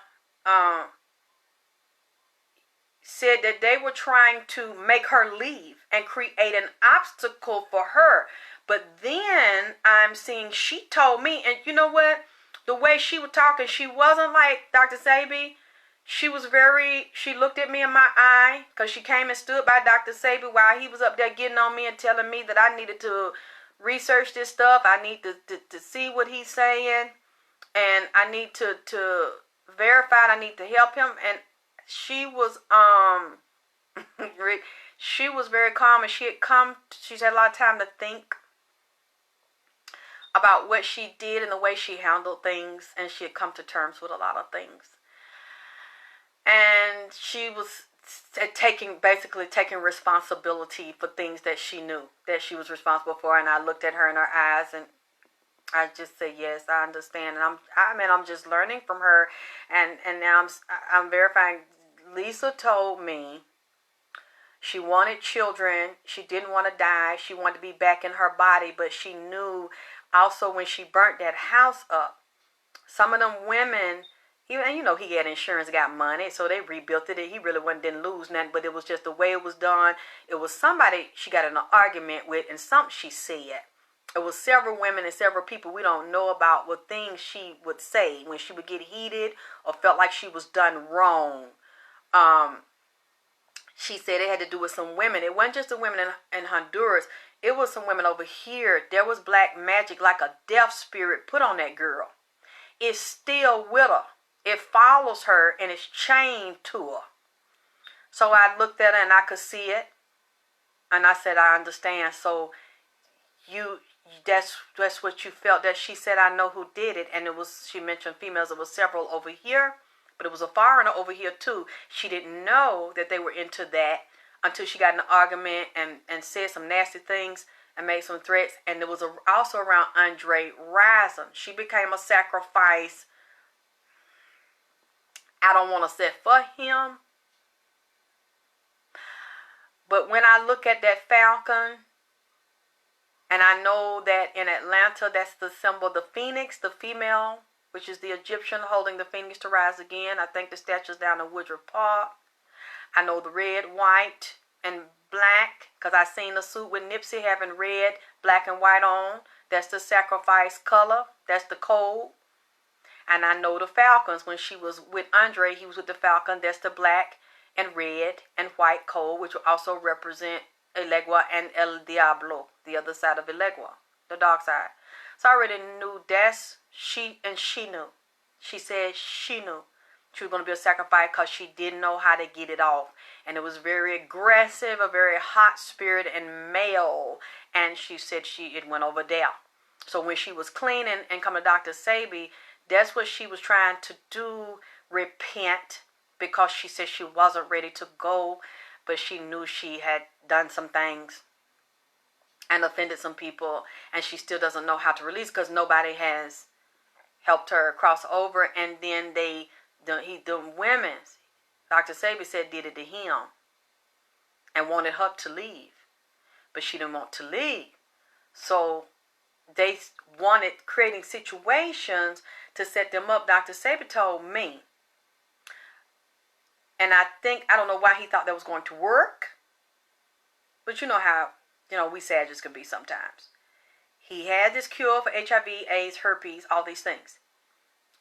Said that they were trying to make her leave and create an obstacle for her. But then I'm seeing, she told me, and you know what? The way she was talking, she wasn't like Dr.Sebi. She looked at me in my eye because she came and stood by Dr.Sebi while he was up there getting on me and telling me that I needed to research this stuff. I need to see what he's saying, and I need to verify it. I need to help him. And she was she was very calm, and she's had a lot of time to think about what she did and the way she handled things, and she had come to terms with a lot of things. And she was taking responsibility for things that she knew that she was responsible for. And I looked at her in her eyes, and I just said, yes, I understand. And I'm just learning from her, and now I'm verifying. Lisa told me she wanted children. She didn't want to die. She wanted to be back in her body, but she knew also when she burnt that house up, some of them women, and you know, he had insurance, got money, so they rebuilt it. He really didn't lose nothing, but it was just the way it was done. It was somebody she got in an argument with, and something she said. It was several women and several people we don't know about, with things she would say when she would get heated or felt like she was done wrong. She said it had to do with some women. It wasn't just the women in Honduras. It was some women over here. There was black magic, like a death spirit, put on that girl. It's still with her. It follows her and it's chained to her. So I looked at her and I could see it. And I said, I understand. So that's what you felt. That she said, I know who did it. And she mentioned females. It was several over here. But it was a foreigner over here too. She didn't know that they were into that until she got in an argument and said some nasty things and made some threats. And it was also around Andre Rison. She became a sacrifice. I don't want to say for him. But when I look at that falcon, and I know that in Atlanta, that's the symbol, the phoenix, the female, which is the Egyptian holding the phoenix to rise again. I think the statue's down in Woodruff Park. I know the red, white, and black, because I seen the suit with Nipsey having red, black, and white on. That's the sacrifice color. That's the code. And I know the falcons. When she was with Andre, he was with the falcon. That's the black and red and white code, which will also represent Elegua and El Diablo, the other side of Elegua, the dark side. So I already knew she knew. She said she knew she was going to be a sacrifice because she didn't know how to get it off. And it was very aggressive, a very hot spirit and male. And she said it went over there. So when she was clean and coming to Dr.Sebi, that's what she was trying to do, repent, because she said she wasn't ready to go, but she knew she had done some things and offended some people, and she still doesn't know how to release because nobody has helped her cross over. And then the women, Dr.Sebi said, did it to him and wanted her to leave, but she didn't want to leave. So they wanted creating situations to set them up. Dr.Sebi told me And I don't know why he thought that was going to work. But you know how, we Savages can be sometimes. He had this cure for HIV, AIDS, herpes, all these things.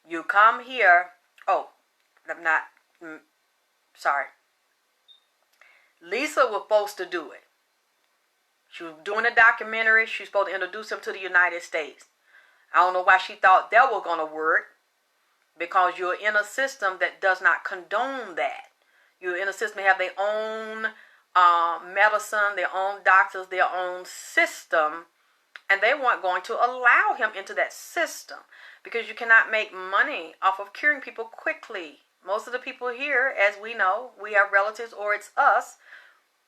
You come here. Oh, I'm not, sorry. Lisa was supposed to do it. She was doing a documentary. She was supposed to introduce him to the United States. I don't know why she thought that was going to work. Because you're in a system that does not condone that. You're in a system that have their own medicine, their own doctors, their own system. And they weren't going to allow him into that system. Because you cannot make money off of curing people quickly. Most of the people here, as we know, we have relatives or it's us.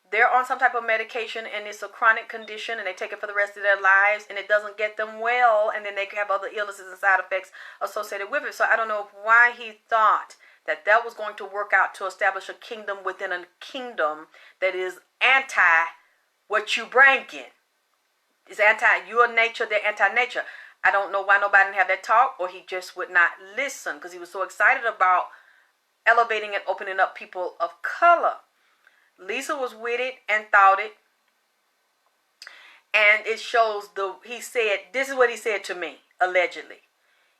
They're on some type of medication and it's a chronic condition and they take it for the rest of their lives and it doesn't get them well and then they have other illnesses and side effects associated with it. So I don't know why he thought that that was going to work out to establish a kingdom within a kingdom that is anti what you bring in. It's anti your nature, they're anti-nature. I don't know why nobody didn't have that talk, or he just would not listen because he was so excited about elevating and opening up people of color. Lisa was with it and thought it. And it shows this is what he said to me, allegedly.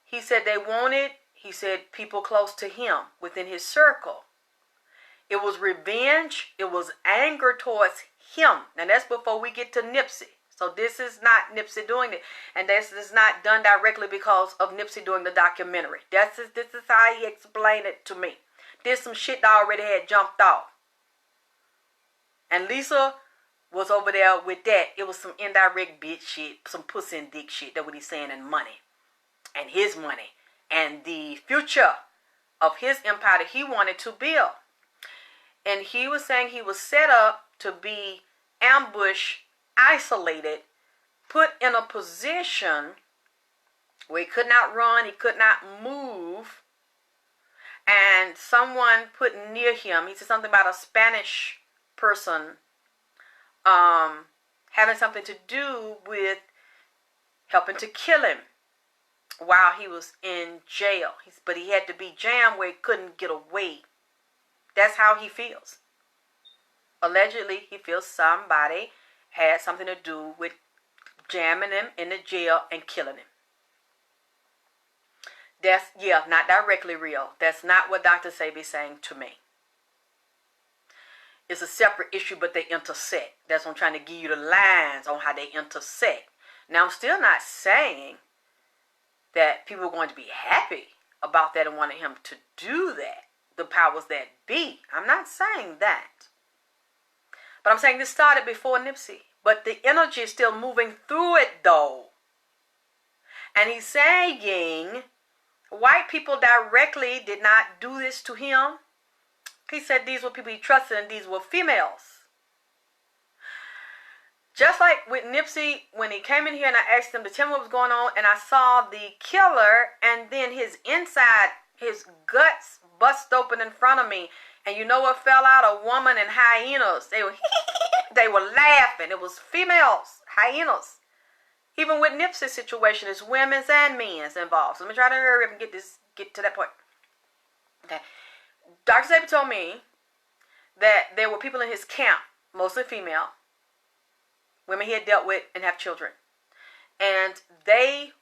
He said they wanted, people close to him within his circle. It was revenge. It was anger towards him. And that's before we get to Nipsey. So this is not Nipsey doing it. And this is not done directly because of Nipsey doing the documentary. This is how he explained it to me. There's some shit that already had jumped off. And Lisa was over there with that. It was some indirect bitch shit, some pussy and dick shit. That's what he's saying, and money. And his money. And the future of his empire that he wanted to build. And he was saying he was set up to be ambushed, isolated, put in a position where he could not run, he could not move. And someone put near him, he said something about a Spanish person having something to do with helping to kill him while he was in jail. But he had to be jammed where he couldn't get away. That's how he feels. Allegedly, he feels somebody had something to do with jamming him in the jail and killing him. That's, not directly real. That's not what Dr.sebi is saying to me. It's a separate issue, but they intersect. That's what I'm trying to give you the lines on how they intersect. Now, I'm still not saying that people are going to be happy about that and wanting him to do that. The powers that be. I'm not saying that. But I'm saying this started before Nipsey. But the energy is still moving through it, though. And he's saying white people directly did not do this to him. He said these were people he trusted and these were females. Just like with Nipsey, when he came in here and I asked him to tell me what was going on, and I saw the killer and then his inside, his guts bust open in front of me. And you know what fell out? A woman and hyenas. They were laughing. It was females, hyenas. Even with Nipsey's situation, it's women's and men's involved. So let me try to hurry up and get to that point. Okay. Dr.sebi told me that there were people in his camp, mostly female, women he had dealt with and have children. And it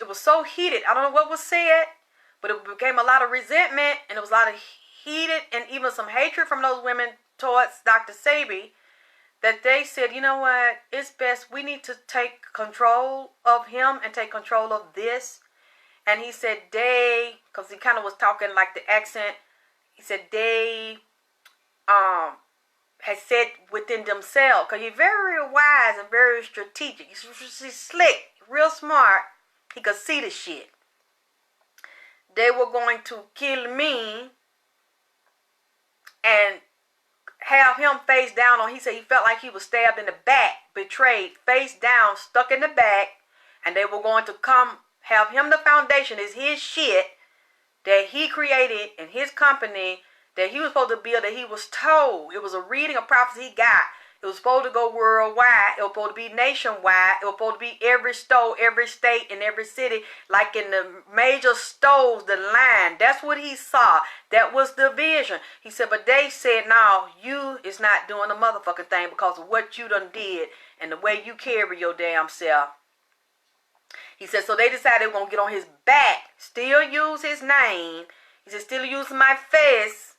was so heated. I don't know what was said, but it became a lot of resentment and it was a lot of heated and even some hatred from those women towards Dr.sebi, that they said, you know what, it's best, we need to take control of him and take control of this. And he said because he kind of was talking like the accent, he said they had said within themselves, because he's very wise and very strategic. He's slick, real smart. He could see the shit. They were going to kill me and have him face down on. He said he felt like he was stabbed in the back, betrayed, face down, stuck in the back, and they were going to come have him. The foundation is his shit that he created in his company that he was supposed to build, that he was told. It was a reading, a prophecy he got. It was supposed to go worldwide. It was supposed to be nationwide. It was supposed to be every store, every state, and every city, like in the major stores, the line. That's what he saw. That was the vision. He said, but they said, no, you is not doing the motherfucking thing because of what you done did and the way you carry your damn self. He said, so they decided they were going to get on his back, still use his name. He said, still use my face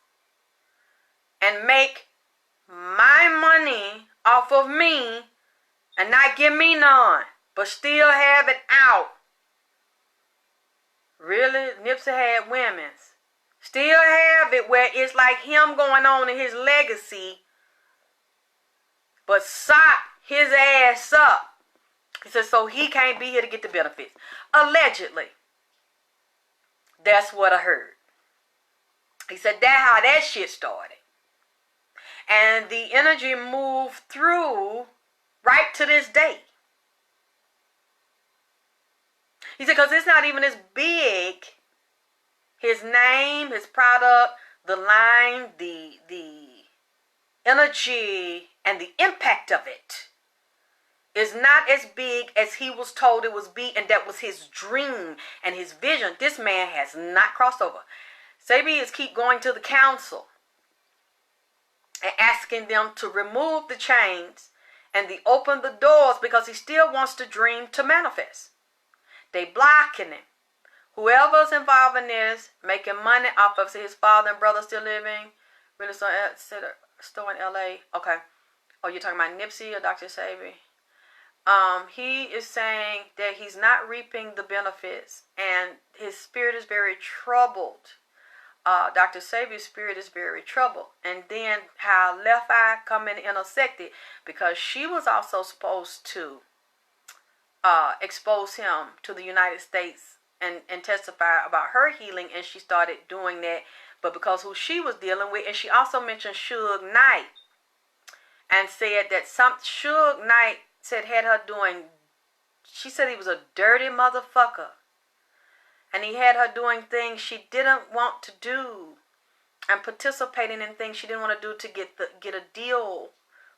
and make my money off of me and not give me none, but still have it out. Really? Nipsey had women's. Still have it where it's like him going on in his legacy, but sock his ass up. He said, so he can't be here to get the benefits. Allegedly. That's what I heard. He said that's how that shit started. And the energy moved through right to this day. He said, because it's not even as big. His name, his product, the line, the energy, and the impact of it is not as big as he was told it was be, and that was his dream and his vision. This man has not crossed over. Sebi is keep going to the council and asking them to remove the chains and open the doors because he still wants the dream to manifest. They blocking him. Whoever's involved in this, making money off of his father and brother still living, really store in LA. Okay. Oh, you're talking about Nipsey or Dr.sebi? He is saying that he's not reaping the benefits and his spirit is very troubled. Dr.sebi's spirit is very troubled. And then how Left Eye come in and intersected because she was also supposed to expose him to the United States and testify about her healing, and she started doing that. But because who she was dealing with, and she also mentioned Suge Knight and said that Suge Knight said had her doing, she said he was a dirty motherfucker. And he had her doing things she didn't want to do and participating in things she didn't want to do to get a deal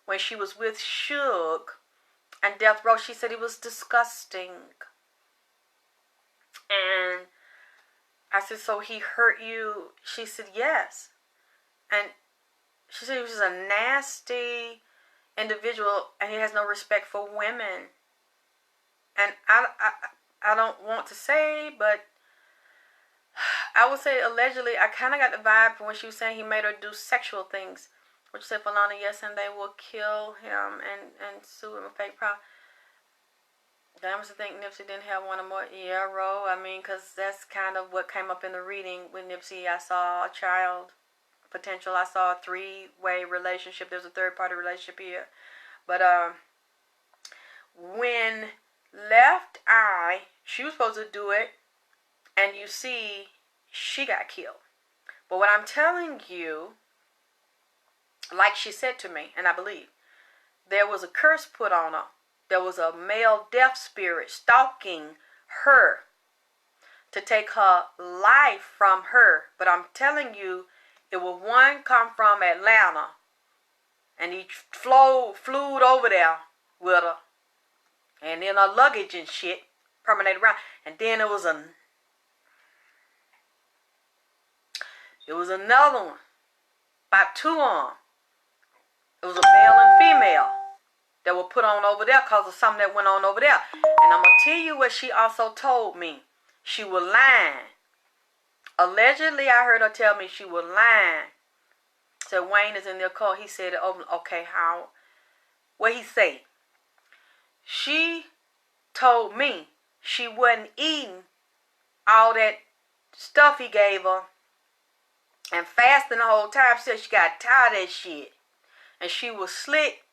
when she was with Suge and Death Row. She said he was disgusting. And I said, so he hurt you? She said, yes. And she said he was just a nasty individual and he has no respect for women. And I don't want to say, but I would say allegedly, I kind of got the vibe from when she was saying he made her do sexual things. Which said, Falana, yes, and they will kill him and sue him a fake problem. Damn, I think Nipsey didn't have one or more. Yeah, Ro. I mean, because that's kind of what came up in the reading with Nipsey. I saw a child potential. I saw a three-way relationship. There's a third-party relationship here. But when Left Eye, she was supposed to do it, and you see, she got killed. But what I'm telling you, like she said to me, and I believe, there was a curse put on her. There was a male death spirit stalking her to take her life from her. But I'm telling you, it was one come from Atlanta, and he flew over there with her, and then her luggage and shit permeated around. And then it was another one, about two of them. It was a male and female that were put on over there because of something that went on over there. And I'm going to tell you what she also told me. She was lying. Allegedly, I heard her tell me she was lying. Said Wayne is in their car. He said, oh, okay, how? What he say? She told me she wasn't eating all that stuff he gave her and fasting the whole time. She said she got tired of that shit. And she was slick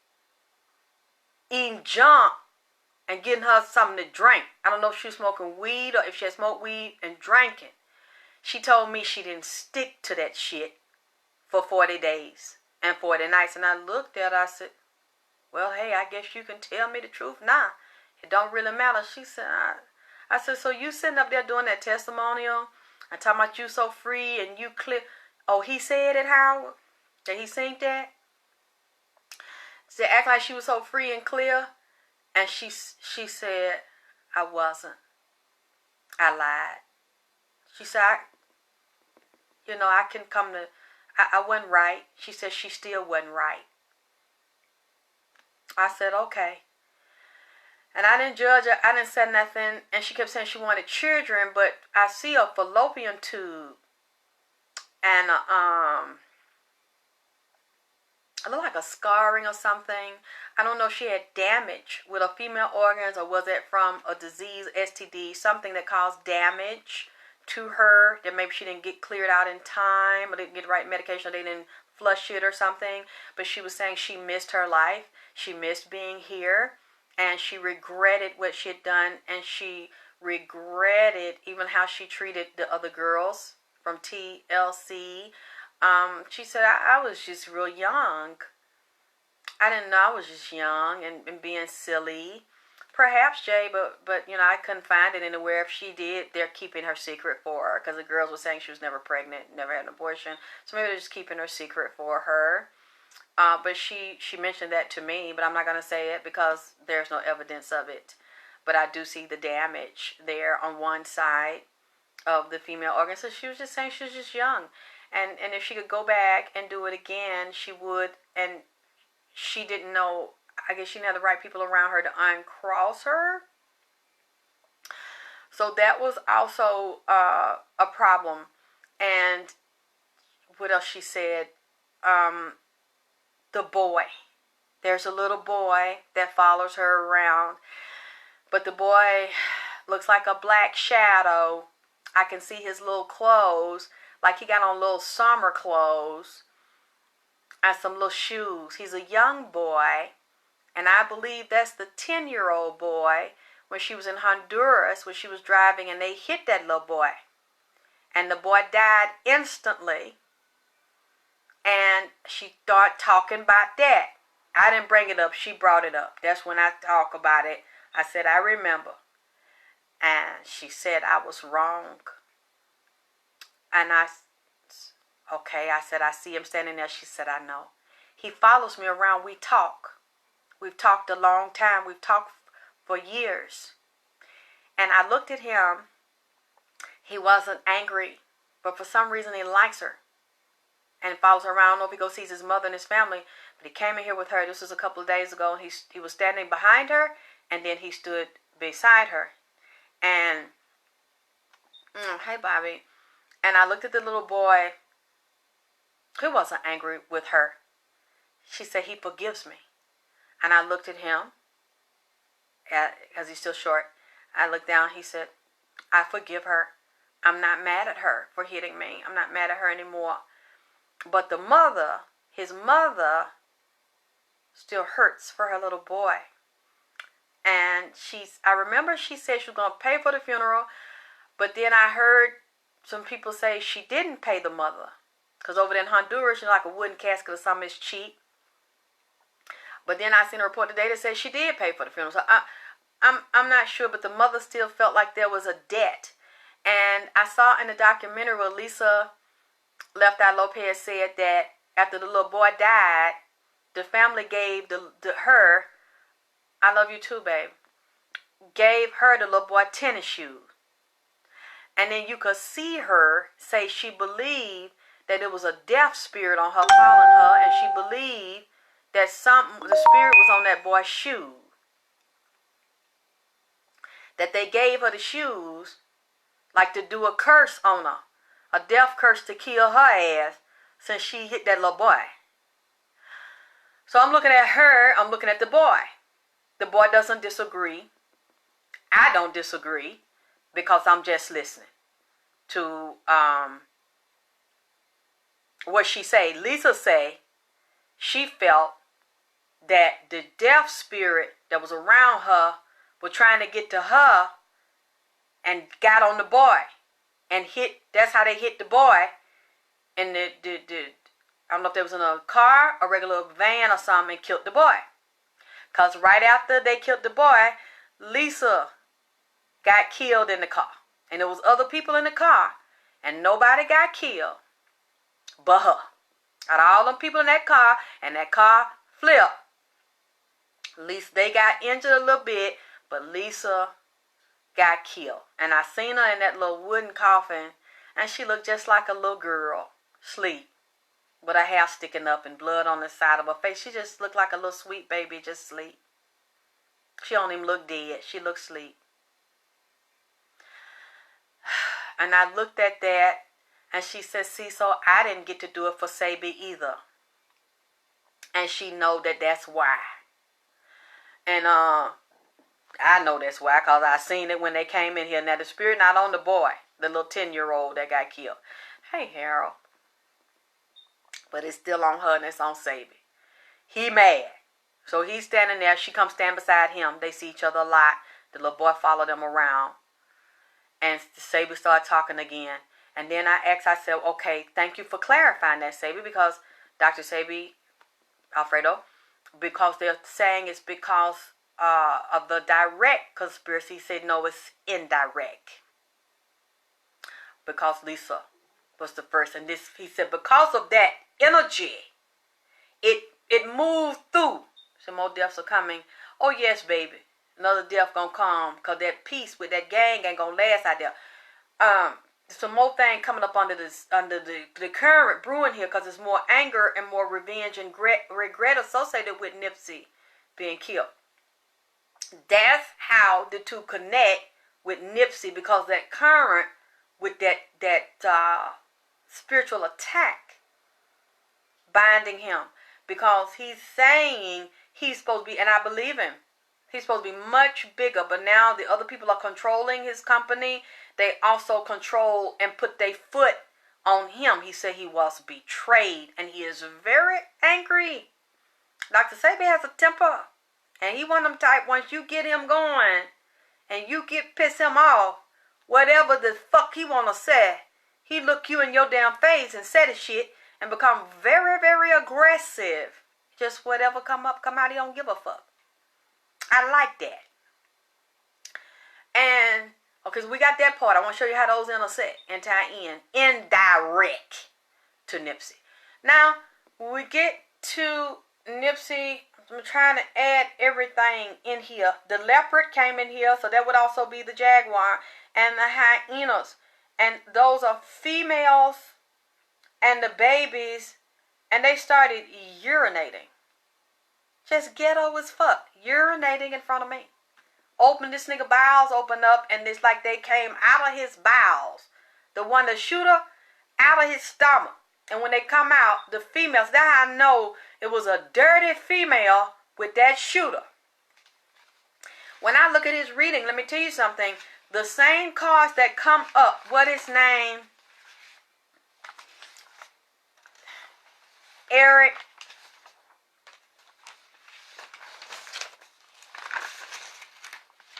eating junk and getting her something to drink. I don't know if she was smoking weed or if she had smoked weed and drinking. She told me she didn't stick to that shit for 40 days and 40 nights. And I looked at her, I said, well, hey, I guess you can tell me the truth now. It don't really matter. She said, I said, so you sitting up there doing that testimonial and talking about you so free and you clear. Oh, he said it, Howard? That he synced that? She acted like she was so free and clear. And she said, I wasn't. I lied. She said, I can come to, I wasn't right. She said she still wasn't right. I said, okay. And I didn't judge her. I didn't say nothing. And she kept saying she wanted children, but I see a fallopian tube and it looked like a scarring or something. I don't know if she had damage with her female organs or was it from a disease, STD, something that caused damage to her that maybe she didn't get cleared out in time or didn't get the right medication or they didn't flush it or something. But she was saying she missed her life. She missed being here and she regretted what she had done and she regretted even how she treated the other girls from TLC. She said, I was just real young. I didn't know I was just young and being silly. Perhaps, Jay, but I couldn't find it anywhere. If she did, they're keeping her secret for her because the girls were saying she was never pregnant, never had an abortion. So maybe they're just keeping her secret for her. But she mentioned that to me, but I'm not going to say it because there's no evidence of it. But I do see the damage there on one side of the female organ. So she was just saying she was just young. And if she could go back and do it again, she would. And she didn't know, I guess she didn't have the right people around her to uncross her. So that was also a problem. And what else she said? The boy. There's a little boy that follows her around. But the boy looks like a black shadow. I can see his little clothes. Like he got on little summer clothes and some little shoes. He's a young boy. And I believe that's the 10-year-old boy when she was in Honduras when she was driving and they hit that little boy. And the boy died instantly. And she started talking about that. I didn't bring it up. She brought it up. That's when I talk about it. I said, I remember. And she said I was wrong. And I said, I see him standing there. She said, I know. He follows me around. We talk. We've talked a long time. We've talked for years. And I looked at him. He wasn't angry, but for some reason he likes her and follows her around. I don't know if he goes sees his mother and his family, but he came in here with her. This was a couple of days ago, and he was standing behind her, and then he stood beside her. And, hey, Bobby. And I looked at the little boy who wasn't angry with her. She said, he forgives me. And I looked at him, because he's still short. I looked down. He said, I forgive her. I'm not mad at her for hitting me. I'm not mad at her anymore. But the mother, his mother, still hurts for her little boy. And I remember she said she was going to pay for the funeral. But then I heard some people say she didn't pay the mother. Because over there in Honduras, like a wooden casket or something is cheap. But then I seen a report today that said she did pay for the funeral. So I'm not sure, but the mother still felt like there was a debt. And I saw in the documentary where Lisa Left Eye Lopez said that after the little boy died, the family gave her, I love you too, babe, gave her the little boy tennis shoes. And then you could see her say she believed that it was a death spirit on her following her, and she believed that the spirit was on that boy's shoe. That they gave her the shoes like to do a curse on her, a death curse to kill her ass since she hit that little boy. So I'm looking at her, I'm looking at the boy. The boy doesn't disagree. I don't disagree because I'm just listening to what she say. Lisa say she felt that the death spirit that was around her was trying to get to her and got on the boy and hit. That's how they hit the boy. And I don't know if they was in a car, a regular van or something, and killed the boy. Because right after they killed the boy, Lisa got killed in the car. And there was other people in the car. And nobody got killed but her. Out of all them people in that car, and that car flipped. Lisa, they got injured a little bit, but Lisa got killed. And I seen her in that little wooden coffin, and she looked just like a little girl, sleep, with her hair sticking up and blood on the side of her face. She just looked like a little sweet baby, just sleep. She don't even look dead. She looked sleep. And I looked at that, and she said, see, so I didn't get to do it for Sebi either. And she know that that's why. And I know that's why, because I seen it when they came in here. Now, the spirit not on the boy, the little 10-year-old that got killed. Hey, Harold. But it's still on her, and it's on Sebi. He mad. So he's standing there. She comes stand beside him. They see each other a lot. The little boy followed them around. And Sebi started talking again. And then I asked, I said, okay, thank you for clarifying that, Sebi, because Dr.sebi, Alfredo, because they're saying it's because of the direct conspiracy. He said, no, it's indirect. Because Lisa was the first. And this, he said, because of that energy, it moved through. Some more deaths are coming. Oh, yes, baby. Another death gonna come, because that peace with that gang ain't gonna last out there. Some more thing coming up under the current brewing here, because there's more anger and more revenge and regret associated with Nipsey being killed. That's how the two connect with Nipsey, because that current with that spiritual attack binding him, because he's saying he's supposed to be, and I believe him, he's supposed to be much bigger, but now the other people are controlling his company. They also control and put their foot on him. He said he was betrayed, and he is very angry. Dr.sebi has a temper, and he one of them type, once you get him going, and you piss him off, whatever the fuck he want to say, he look you in your damn face and say the shit, and become very, very aggressive. Just whatever come out, he don't give a fuck. I like that. And, okay, so we got that part. I want to show you how those intersect and tie in. Indirect to Nipsey. Now, when we get to Nipsey, I'm trying to add everything in here. The leopard came in here, so that would also be the jaguar. And the hyenas. And those are females and the babies. And they started urinating. Just ghetto as fuck. Urinating in front of me. Open this nigga bowels opened up, and it's like they came out of his bowels. The one, the shooter, out of his stomach. And when they come out, the females, that's how I know it was a dirty female with that shooter. When I look at his reading, let me tell you something. The same cards that come up, what is name? Eric.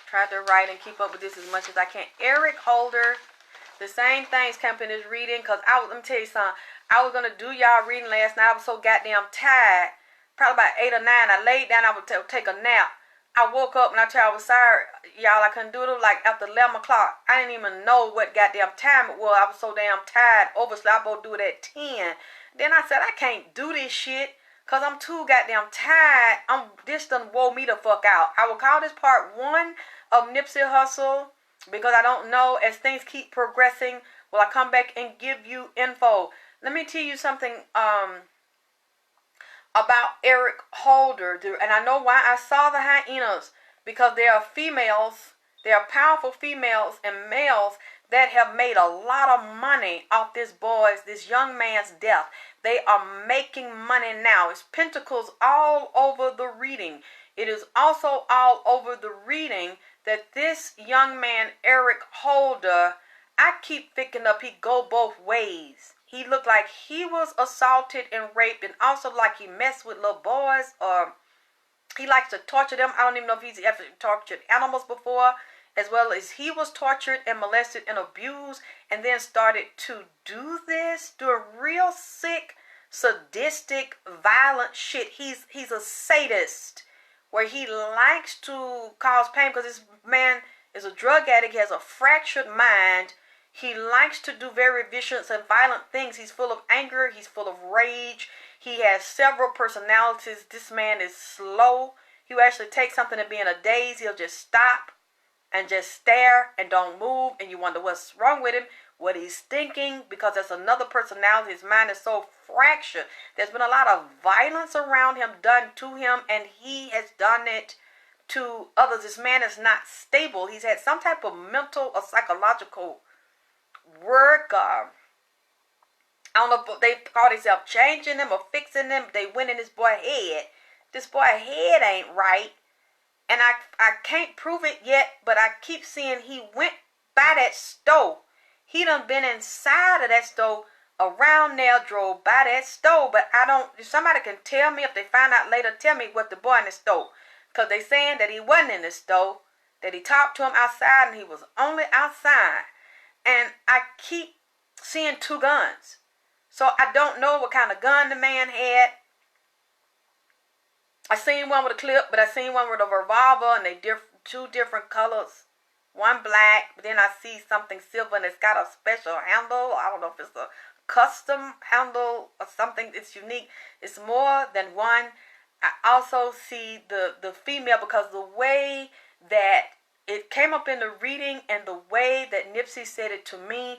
Tried to write and keep up with this as much as I can. Eric Holder. The same things come in his reading. Because let me tell you something. I was going to do y'all reading last night. I was so goddamn tired. Probably about 8 or 9. I laid down. I would take a nap. I woke up and I told you I was sorry. Y'all, I couldn't do it like after 11 o'clock. I didn't even know what goddamn time it was. I was so damn tired. Overslept. I was do it at 10. Then I said, I can't do this shit. Because I'm too goddamn tired. This done wore me the fuck out. I will call this part 1 of Nipsey Hussle, because I don't know, as things keep progressing, will I come back and give you info. Let me tell you something about Eric Holder, and I know why I saw the hyenas, because they are females, they are powerful females and males that have made a lot of money off this young man's death. They are making money now. It's pentacles all over the reading. It is also all over the reading that this young man, Eric Holder, I keep picking up he go both ways. He looked like he was assaulted and raped, and also like he messed with little boys, or he likes to torture them. I don't even know if he's ever tortured animals before, as well as he was tortured and molested and abused, and then started to do real sick, sadistic, violent shit. He's a sadist, where he likes to cause pain, because this man is a drug addict. He has a fractured mind. He likes to do very vicious and violent things. He's full of anger. He's full of rage. He has several personalities. This man is slow. He will actually take something and be in a daze. He'll just stop and just stare and don't move. And you wonder what's wrong with him, what he's thinking, because there's another personality. His mind is so fractured. There's been a lot of violence around him done to him, and he has done it to others. This man is not stable. He's had some type of mental or psychological work. I don't know if they call themselves changing him or fixing him. They went in this boy's head. This boy's head ain't right. And I can't prove it yet, but I keep seeing he went by that stove. He done been inside of that stove, around there, drove by that stove. But I don't, if somebody can tell me, if they find out later, tell me what the boy in the stove. Because they saying that he wasn't in the stove, that he talked to him outside and he was only outside. And I keep seeing 2 guns. So I don't know what kind of gun the man had. I seen one with a clip, but I seen one with a revolver, and they 2 different colors. One black, but then I see something silver, and it's got a special handle. I don't know if it's a custom handle or something. It's unique. It's more than one. I also see the female, because the way that it came up in the reading and the way that Nipsey said it to me,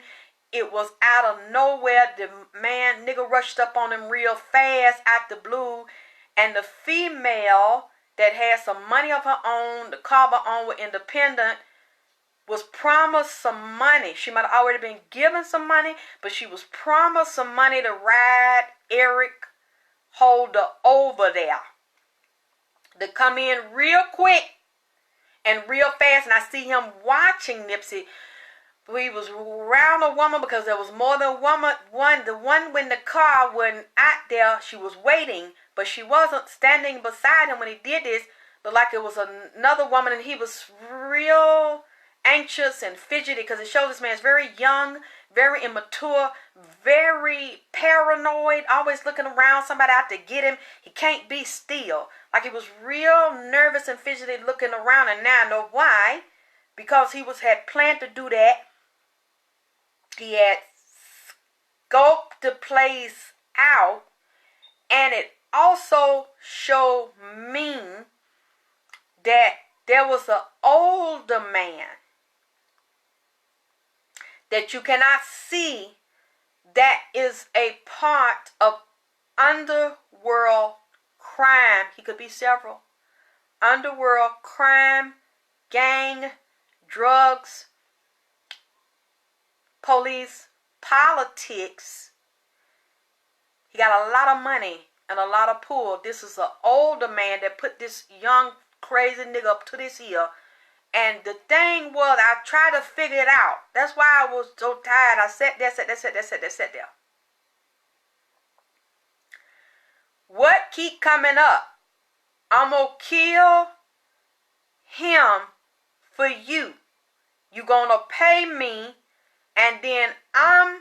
it was out of nowhere. The man, nigga rushed up on him real fast out the blue. And the female that had some money of her own, the car of her own, was independent, was promised some money. She might have already been given some money, but she was promised some money to ride Eric Holder over there. To come in real quick and real fast. And I see him watching Nipsey. He was around a woman, because there was more than one. The one when the car wasn't out there, she was waiting, but she wasn't standing beside him when he did this. But like it was another woman, and he was real anxious and fidgety, because it shows this man's very young, very immature, very paranoid, always looking around, somebody out to get him. He can't be still. Like he was real nervous and fidgety looking around, and now I know why. Because he had planned to do that. He had scoped the place out, and it also showed me that there was an older man that you cannot see, that is a part of underworld crime. He could be several. Underworld crime, gang, drugs, police, politics. He got a lot of money and a lot of pull. This is an older man that put this young crazy nigga up to this here. And the thing was, I tried to figure it out. That's why I was so tired. I sat there. What keep coming up? I'm going to kill him for you. You going to pay me, and then I'm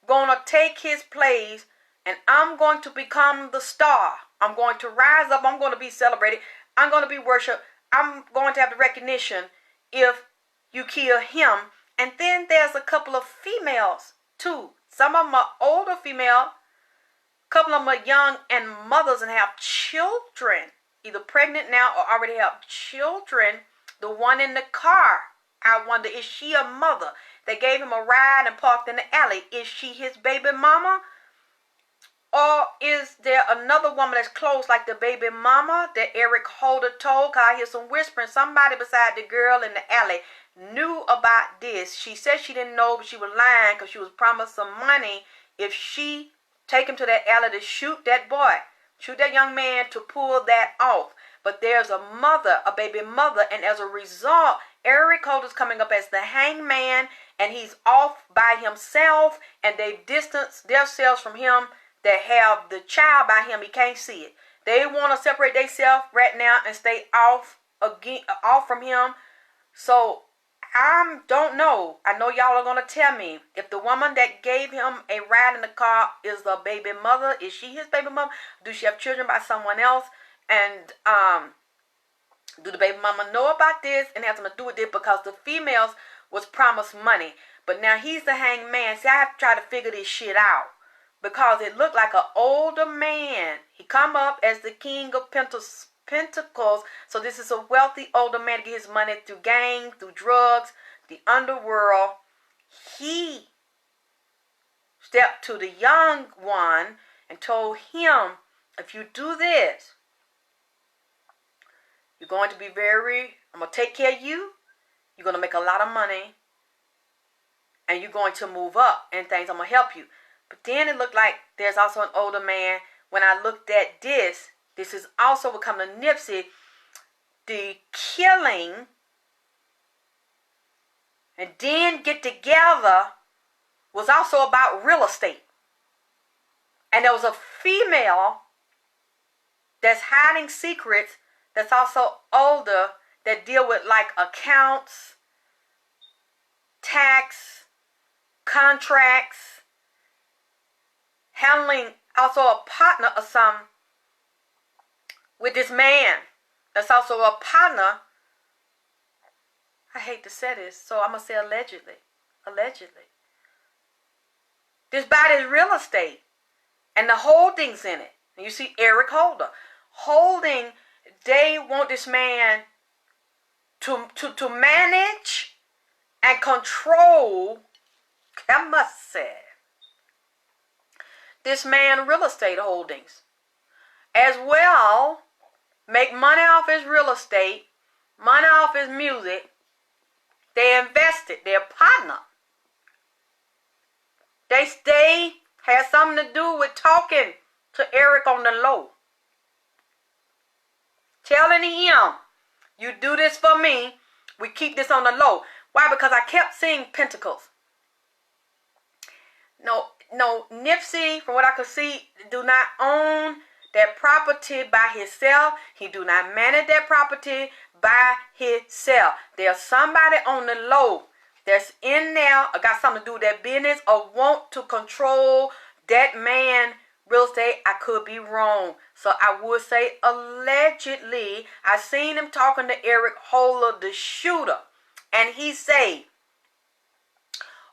going to take his place, and I'm going to become the star. I'm going to rise up. I'm going to be celebrated. I'm going to be worshipped. I'm going to have the recognition if you kill him. And then there's a couple of females too. Some of them are older female. A couple of them are young and mothers and have children. Either pregnant now or already have children. The one in the car, I wonder, is she a mother? They gave him a ride and parked in the alley. Is she his baby mama? Or is there another woman that's close, like the baby mama that Eric Holder told? Cause I hear some whispering. Somebody beside the girl in the alley knew about this. She said she didn't know, but she was lying, because she was promised some money if she take him to that alley to shoot that boy, shoot that young man, to pull that off. But there's a mother, a baby mother, and as a result, Eric Holder's coming up as the hangman, and he's off by himself, and they've distanced themselves from him. That have the child by him, he can't see it. They want to separate themselves right now and stay off from him. So I don't know. I know y'all are gonna tell me if the woman that gave him a ride in the car is the baby mother. Is she his baby mother? Do she have children by someone else? And do the baby mama know about this and have something to do with it? Because the females was promised money, but now he's the hangman. See, I have to try to figure this shit out. Because it looked like an older man. He come up as the king of Pentacles. So this is a wealthy older man to get his money through gangs, through drugs, the underworld. He stepped to the young one and told him, if you do this, you're going to be I'm going to take care of you. You're going to make a lot of money. And you're going to move up and things. I'm going to help you. But then it looked like there's also an older man. When I looked at this is also what come to Nipsey. The killing and then get together was also about real estate. And there was a female that's hiding secrets that's also older that deal with like accounts, tax, contracts, handling also a partner or some with this man that's also a partner. I hate to say this, so I'm going to say allegedly. Allegedly. This body is real estate. And the holdings in it. And you see Eric Holder. Holding, they want this man to manage and control, I must say, this man real estate holdings. As well, make money off his real estate, money off his music. They invested. They're a partner. They had something to do with talking to Eric on the low. Telling him, you do this for me. We keep this on the low. Why? Because I kept seeing pentacles. No, Nipsey, from what I could see, do not own that property by himself. He do not manage that property by himself. There's somebody on the low that's in there or got something to do with that business or want to control that man real estate. I could be wrong. So I would say allegedly. I seen him talking to Eric Holder, the shooter. And he say,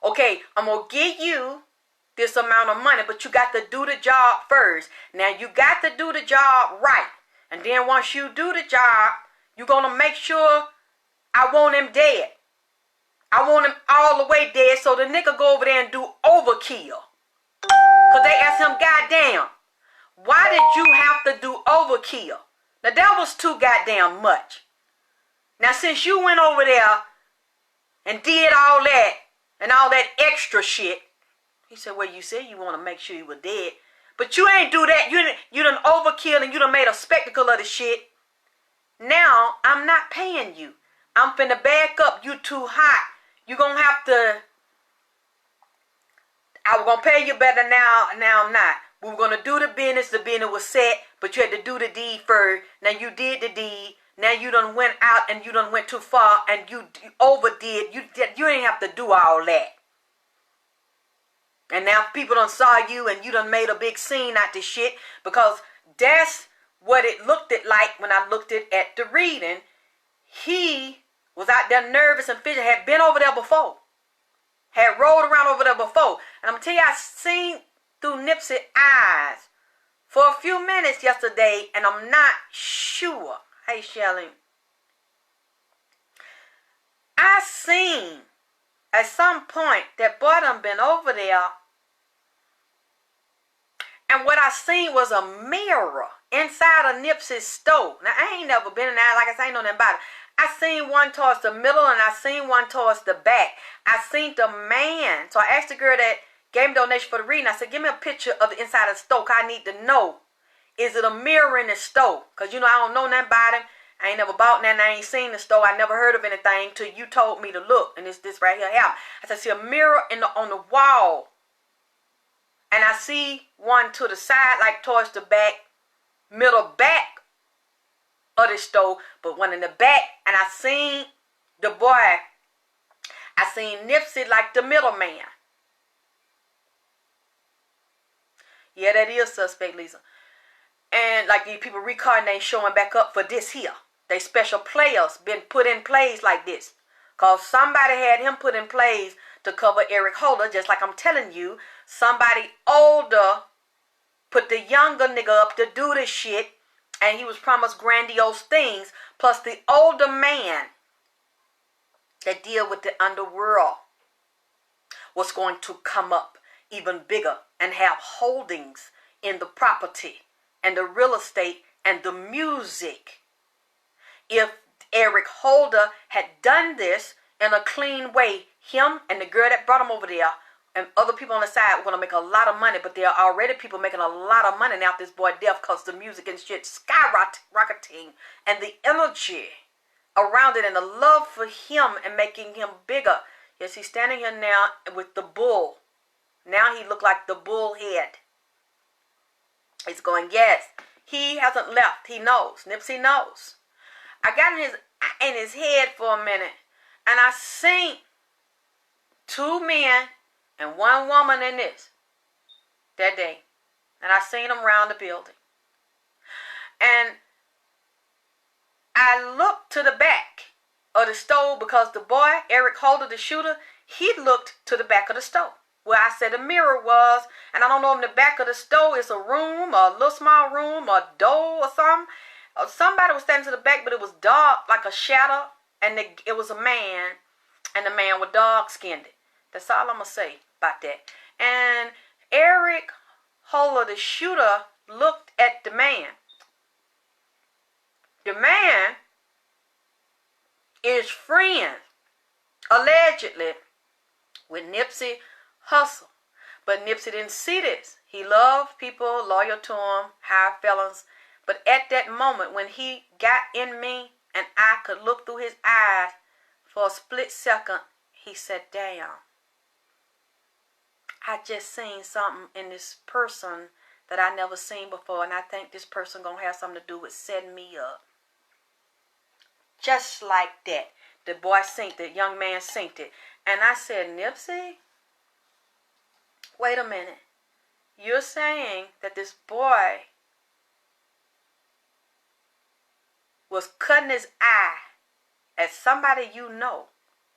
okay, I'm going to give you this amount of money, but you got to do the job first. Now, you got to do the job right. And then once you do the job, you're going to make sure I want him dead. I want him all the way dead so the nigga go over there and do overkill. Because they asked him, goddamn, why did you have to do overkill? Now, that was too goddamn much. Now, since you went over there and did all that and all that extra shit, he said, well, you said you want to make sure you were dead. But you ain't do that. You done overkill and you done made a spectacle of the shit. Now, I'm not paying you. I'm finna back up. You too hot. You gonna have to... I was gonna pay you better now. Now I'm not. We were gonna do the business. The business was set. But you had to do the deed first. Now you did the deed. Now you done went out and you done went too far. And you overdid. You ain't have to do all that. And now people done saw you and you done made a big scene out this shit. Because that's what it looked like when I looked at the reading. He was out there nervous and fidgety. Had been over there before. Had rolled around over there before. And I'm going to tell you, I seen through Nipsey's eyes for a few minutes yesterday. And I'm not sure. Hey, Shelly. I seen at some point that boy done been over there. And what I seen was a mirror inside of Nipsey's store. Now, I ain't never been in there. Like I say, I ain't know nothing about it. I seen one towards the middle and I seen one towards the back. I seen the man. So I asked the girl that gave me donation for the reading. I said, give me a picture of the inside of the store. Cause I need to know. Is it a mirror in the store? Because, I don't know nothing about him. I ain't never bought nothing. I ain't seen the store. I never heard of anything till you told me to look. And it's this right here. I said, see a mirror on the wall. And I see one to the side, like towards the back, middle back of the store, but one in the back. And I seen the boy. I seen Nipsey like the middleman. Yeah, that is suspect, Lisa. And like these people reincarnate showing back up for this here. They special players been put in plays like this. Because somebody had him put in plays to cover Eric Holder, just like I'm telling you. Somebody older put the younger nigga up to do this shit. And he was promised grandiose things. Plus the older man that deal with the underworld was going to come up even bigger and have holdings in the property and the real estate and the music. If Eric Holder had done this in a clean way, him and the girl that brought him over there and other people on the side were going to make a lot of money, but there are already people making a lot of money now after this boy death because the music and shit skyrocketing and the energy around it and the love for him and making him bigger. Yes, he's standing here now with the bull. Now he looked like the bull head. He's going, yes, he hasn't left. He knows. Nipsey knows. I got in his head for a minute, and I seen 2 men and 1 woman in this that day. And I seen them around the building. And I looked to the back of the stove because the boy, Eric Holder, the shooter, he looked to the back of the stove where I said the mirror was. And I don't know if in the back of the stove is a room or a little small room or a door or something. Somebody was standing to the back, but it was dark, like a shadow. And it was a man. And the man was dark-skinned. That's all I'm going to say about that. And Eric Holder, the shooter, looked at the man. The man is friends, allegedly, with Nipsey Hussle. But Nipsey didn't see this. He loved people, loyal to him, high felons. But at that moment, when he got in me and I could look through his eyes for a split second, he said, damn, I just seen something in this person that I never seen before, and I think this person gonna have something to do with setting me up. Just like that. The boy synced it, young man synced it. And I said, Nipsey, wait a minute. You're saying that this boy was cutting his eye at somebody you know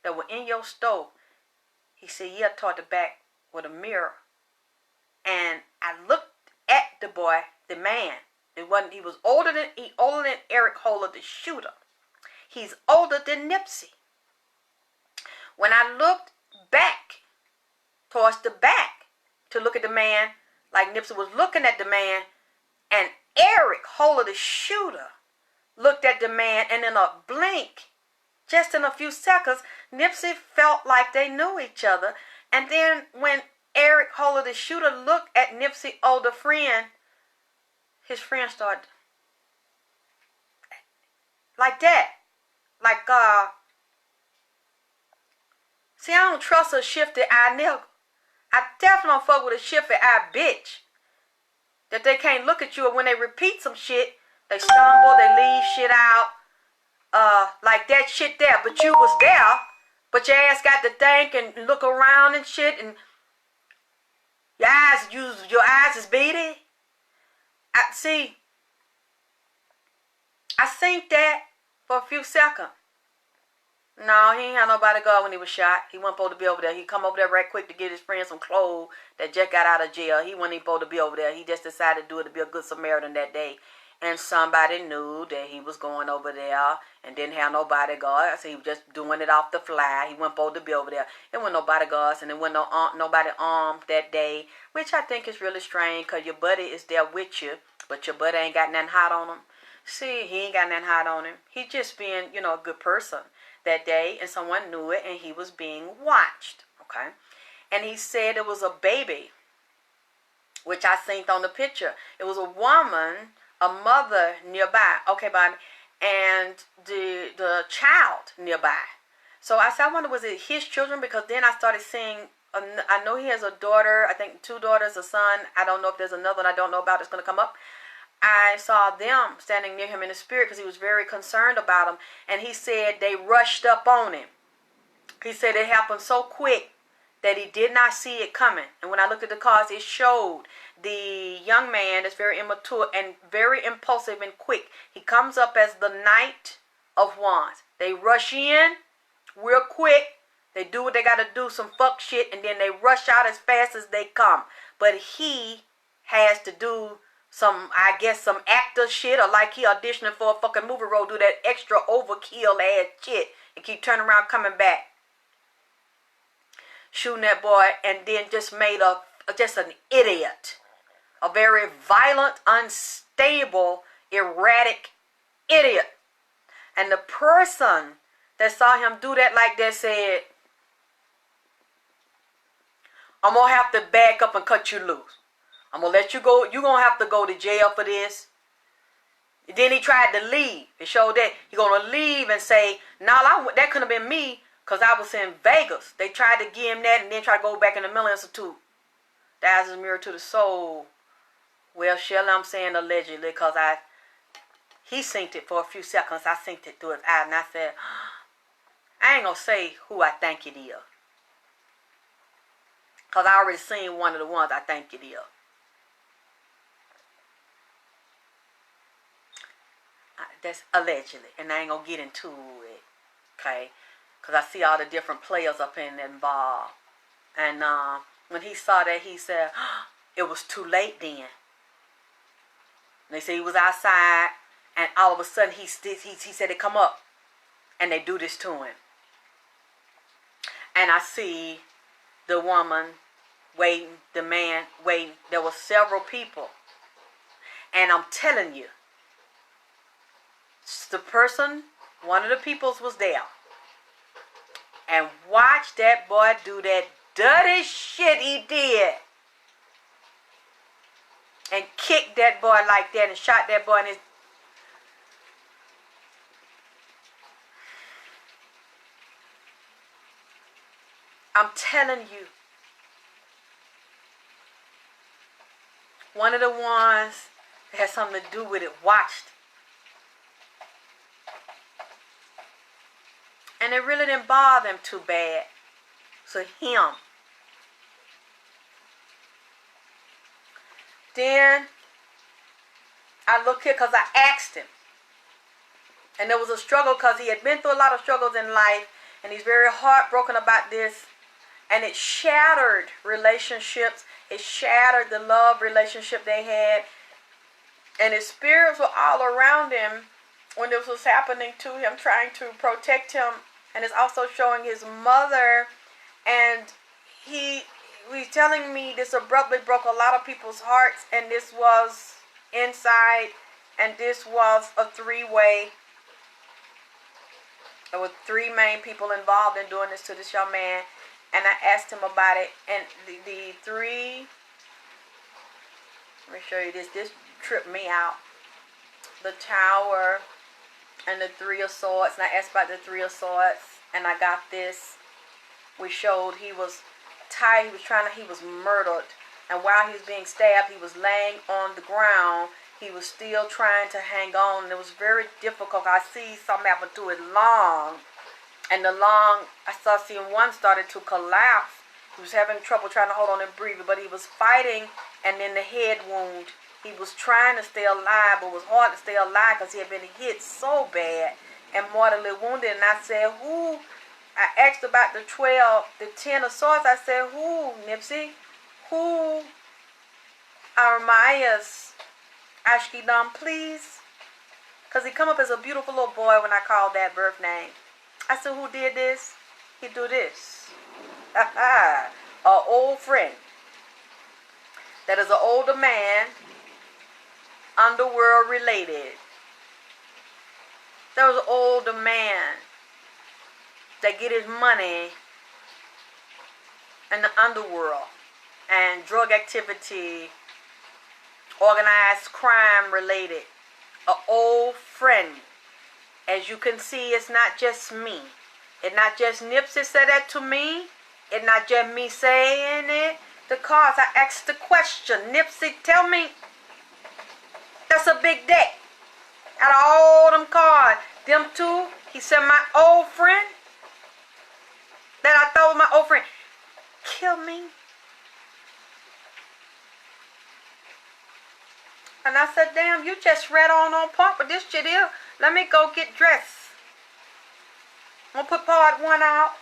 that were in your stove. He said, yeah, toward the back with a mirror. And I looked at the boy, the man. He was older than Eric Holder, the shooter. He's older than Nipsey. When I looked back, towards the back, to look at the man, like Nipsey was looking at the man, and Eric Holder, the shooter, looked at the man, and in a blink, just in a few seconds, Nipsey felt like they knew each other. And then when Eric Holder, the shooter, looked at Nipsey's older friend, his friend started like that. Like, see, I don't trust a shifty eye nigga. I definitely don't fuck with a shifty eye bitch. That they can't look at you, and when they repeat some shit, they stumble, they leave shit out. Like that shit there. But you was there, but your ass got to think and look around and shit, and your eyes is beady. I seen that for a few seconds. No, he ain't had nobody go when he was shot. He wasn't supposed to be over there. He come over there right quick to get his friend some clothes that just got out of jail. He wasn't even supposed to be over there. He just decided to do it to be a good Samaritan that day. And somebody knew that he was going over there and didn't have no bodyguards. So he was just doing it off the fly. He wasn't supposed to be over there. There wasn't no bodyguards and there wasn't nobody armed that day, which I think is really strange because your buddy is there with you, but your buddy ain't got nothing hot on him. See, he ain't got nothing hot on him. He just being, a good person that day, and someone knew it, and he was being watched, okay? And he said it was a baby, which I seen on the picture. It was a woman, a mother nearby, okay, Bonnie, and the child nearby. So I said, I wonder, was it his children? Because then I started seeing, I know he has a daughter, I think 2 daughters, a son. I don't know if there's another one I don't know about that's going to come up. I saw them standing near him in the spirit because he was very concerned about him. And he said they rushed up on him. He said it happened so quick that he did not see it coming. And when I looked at the cards, it showed the young man that's very immature and very impulsive and quick. He comes up as the Knight of Wands. They rush in real quick. They do what they got to do, some fuck shit, and then they rush out as fast as they come. But he has to do I guess some actor shit, or like he auditioning for a fucking movie role, do that extra overkill ass shit and keep turning around coming back. Shooting that boy, and then just made just an idiot. A very violent, unstable, erratic idiot. And the person that saw him do that like that said, I'm going to have to back up and cut you loose. I'm going to let you go. You're going to have to go to jail for this. And then he tried to leave. It showed that he going to leave and say, that couldn't have been me because I was in Vegas. They tried to give him that and then try to go back in the mental institute. That's a mirror to the soul. Well, Shelly, I'm saying allegedly because he synced it for a few seconds. I synced it through his eye and I said, I ain't going to say who I think it is. Because I already seen one of the ones I think it is. That's allegedly. And I ain't going to get into it. Okay? Because I see all the different players up in involved. And when he saw that, he said, it was too late then. And they say he was outside. And all of a sudden, he said they come up. And they do this to him. And I see the woman waiting, the man waiting. There were several people. And I'm telling you, the person, one of the peoples was there. And watch that boy do that dirty shit he did. And kicked that boy like that and shot that boy in his... I'm telling you, one of the ones that has something to do with it watched. And it really didn't bother him too bad. So him. Then I look here because I asked him. And there was a struggle because he had been through a lot of struggles in life. And he's very heartbroken about this. And it shattered relationships. It shattered the love relationship they had. And his spirits were all around him when this was happening to him, trying to protect him. And it's also showing his mother. And he was telling me this abruptly broke a lot of people's hearts. And this was inside. And this was a three-way. There were three main people involved in doing this to this young man. And I asked him about it. And the three... Let me show you this. This tripped me out. The tower and the three of swords. And I asked about the three of swords. And I got this. We showed he was tied. He was murdered. And while he was being stabbed, he was laying on the ground. He was still trying to hang on. And it was very difficult. I see something happen to his lung. And I started seeing one started to collapse. He was having trouble trying to hold on and breathe. But he was fighting. And then the head wound. He was trying to stay alive. But it was hard to stay alive because he had been hit so bad. And mortally wounded. And I said, who? I asked about the 10 of swords. I said, who, Nipsey? Who? Aramias Ashkedam, please? Because he come up as a beautiful little boy when I called that birth name. I said, who did this? He do this. An old friend. That is an older man. Underworld related. There was an older man that get his money in the underworld. And drug activity. Organized crime related. An old friend. As you can see, it's not just me. It's not just Nipsey said that to me. It's not just me saying it. The cards, I asked the question. Nipsey, tell me. That's a big deck. Out of all them cards, them two, he said my old friend. That I thought was my old friend. Kill me. And I said, damn, you just read on point with this shit here. Let me go get dressed. I'm going to put part one out.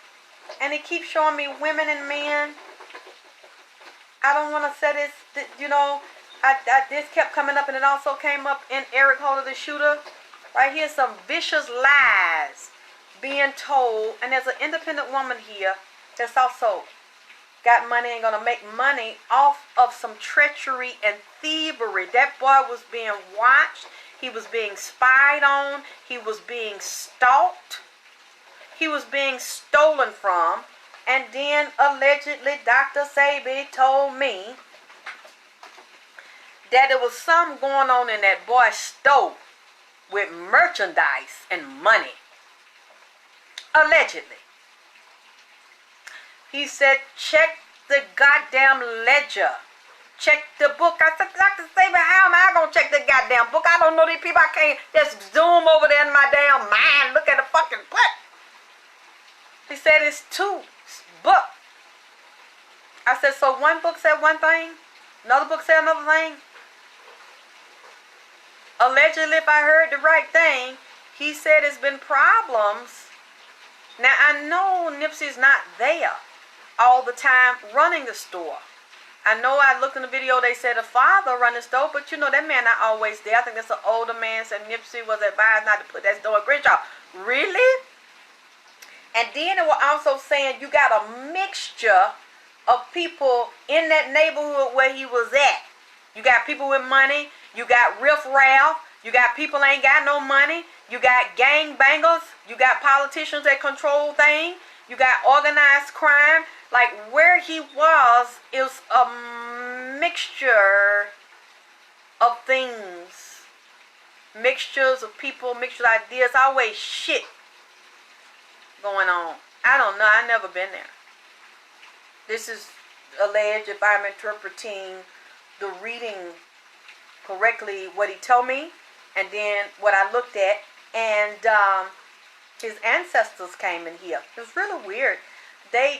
And it keeps showing me women and men. I don't want to say this, this kept coming up, and it also came up in Eric Holder, the shooter. Right here, some vicious lies being told, and there's an independent woman here that's also got money and gonna make money off of some treachery and thievery. That boy was being watched. He was being spied on. He was being stalked. He was being stolen from. And then allegedly Dr.sebi told me that there was something going on in that boy's store with merchandise and money. Allegedly. He said, check the goddamn ledger. Check the book. I said, Dr.sebi, how am I going to check the goddamn book? I don't know these people. I can't just zoom over there in my damn mind. Look at the fucking book. He said it's 2 books. I said, so one book said one thing, another book said another thing. Allegedly, if I heard the right thing, he said it's been problems. Now, I know Nipsey's not there all the time running the store. I know I looked in the video, they said a father run the store, but you know, that man not always there. I think that's an older man, said Nipsey was advised not to put that store in Crenshaw. Really? And then it was also saying you got a mixture of people in that neighborhood where he was at. You got people with money. You got riff-raff. You got people ain't got no money. You got gang bangers. You got politicians that control things. You got organized crime. Like where he was is a mixture of things. Mixtures of people, mixtures of ideas. Always shit going on. I don't know. I've never been there. This is alleged, if I'm interpreting the reading correctly, what he told me, and then what I looked at, and his ancestors came in here. It was really weird. That's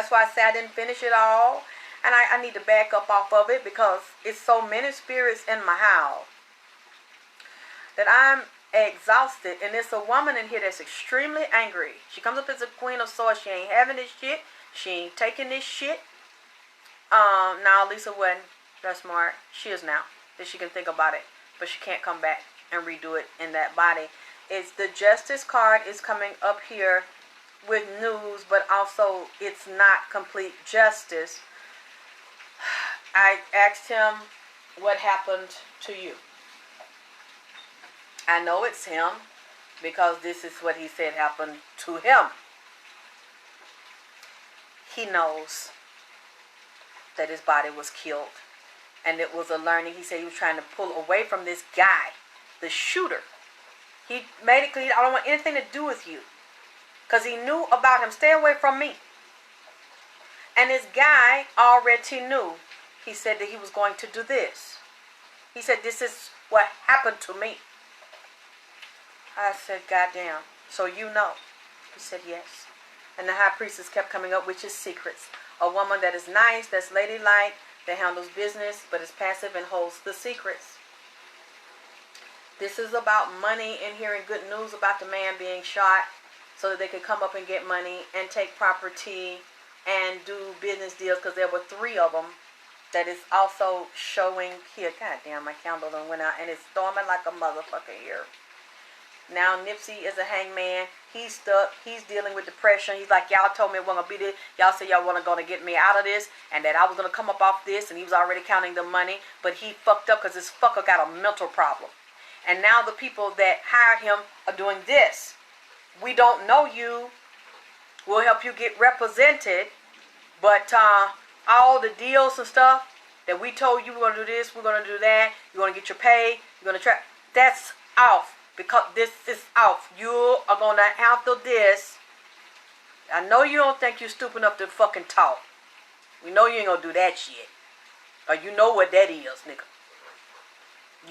why I said I didn't finish it all, and I need to back up off of it because it's so many spirits in my house that I'm exhausted. And there's a woman in here that's extremely angry. She comes up as a queen of swords. She ain't having this shit. She ain't taking this shit. Now Lisa wasn't that smart. She is now. That she can think about it. But she can't come back and redo it in that body. It's the justice card is coming up here with news, but also it's not complete justice. I asked him what happened to you. I know it's him because this is what he said happened to him. He knows that his body was killed. And it was a learning. He said he was trying to pull away from this guy, the shooter. He made it clear, I don't want anything to do with you. Because he knew about him. Stay away from me. And this guy already knew. He said that he was going to do this. He said, this is what happened to me. I said, goddamn. So you know. He said, yes. And the high priestess kept coming up with his secrets. A woman that is nice, that's ladylike, that handles business, but is passive and holds the secrets. This is about money and hearing good news about the man being shot so that they could come up and get money and take property and do business deals, because there were 3 of them that is also showing here. God damn, my candle done went out and it's storming like a motherfucker here. Now Nipsey is a hangman. He's stuck. He's dealing with depression. He's like, y'all told me it wasn't going to be this. Y'all said y'all weren't going to get me out of this and that I was going to come up off this, and he was already counting the money. But he fucked up because this fucker got a mental problem. And now the people that hired him are doing this. We don't know you. We'll help you get represented. But all the deals and stuff that we told you we're going to do this, we're going to do that, you're going to get your pay, you're going to try, that's off. Because this is off. You are going to handle this. I know you don't think you're stupid enough to fucking talk. We know you ain't going to do that shit. Or you know what that is, nigga.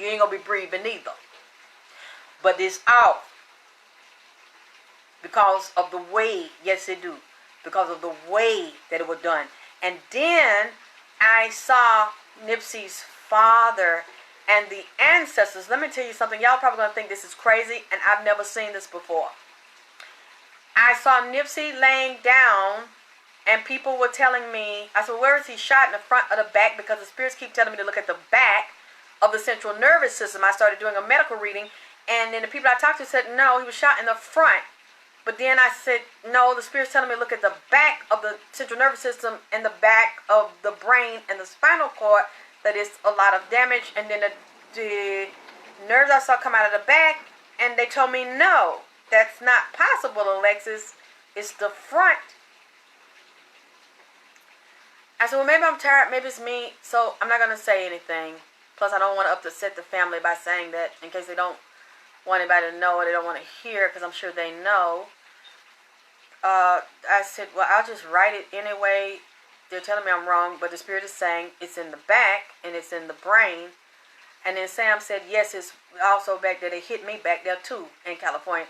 You ain't going to be breathing either. But it's off. Because of the way, yes it do. Because of the way that it was done. And then I saw Nipsey's father and the ancestors. Let me tell you something. Y'all probably going to think this is crazy, and I've never seen this before. I saw Nipsey laying down And people were telling me, I said, where is he shot, in the front or the back? Because the spirits keep telling me to look at the back of the central nervous system. I started doing a medical reading, and then the people I talked to said, no, he was shot in the front. But then I said, no, the spirit's telling me to look at the back of the central nervous system and the back of the brain and the spinal cord, that is a lot of damage. And then the nerves I saw come out of the back, and they told me, no, that's not possible, Alexis. It's the front. I said, well, maybe I'm tired. Maybe it's me. So I'm not going to say anything. Plus, I don't want to upset the family by saying that, in case they don't want anybody to know or they don't want to hear, because I'm sure they know. I said, well, I'll just write it anyway. They're telling me I'm wrong, but the spirit is saying it's in the back and it's in the brain. And then Sam said, yes, it's also back there. They hit me back there too in California.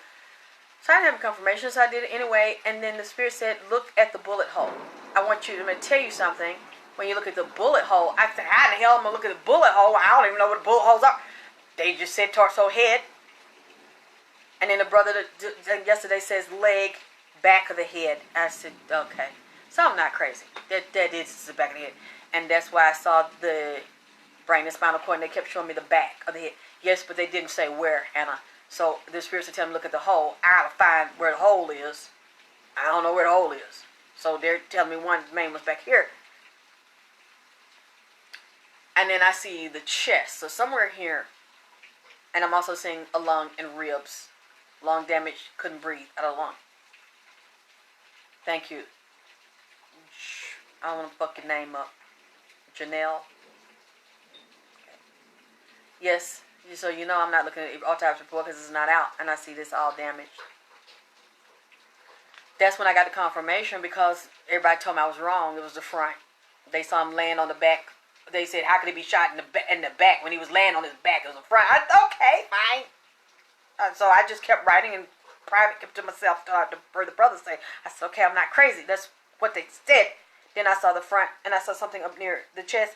So I didn't have confirmation, so I did it anyway. And then the spirit said, look at the bullet hole. I want you to tell you something. When you look at the bullet hole, I said, how the hell am I going to look at the bullet hole? I don't even know what the bullet holes are. They just said torso, head. And then the brother yesterday says leg, back of the head. I said, okay. So I'm not crazy. That is the back of the head. And that's why I saw the brain and spinal cord, and they kept showing me the back of the head. Yes, but they didn't say where, Anna. So the spirits are telling me, look at the hole. I gotta find where the hole is. I don't know where the hole is. So they're telling me one main was back here. And then I see the chest. So somewhere here. And I'm also seeing a lung and ribs. Lung damage, couldn't breathe out of the lung. Thank you. I don't want to fuck your name up. Janelle. Okay. Yes. So you know I'm not looking at the autopsy report because it's not out. And I see this all damaged. That's when I got the confirmation, because everybody told me I was wrong. It was the front. They saw him laying on the back. They said, how could he be shot in the back when he was laying on his back? It was the front. Okay, fine. So I just kept writing in private, kept to myself for the brother say. I said, okay, I'm not crazy. That's what they said. Then I saw the front, and I saw something up near the chest.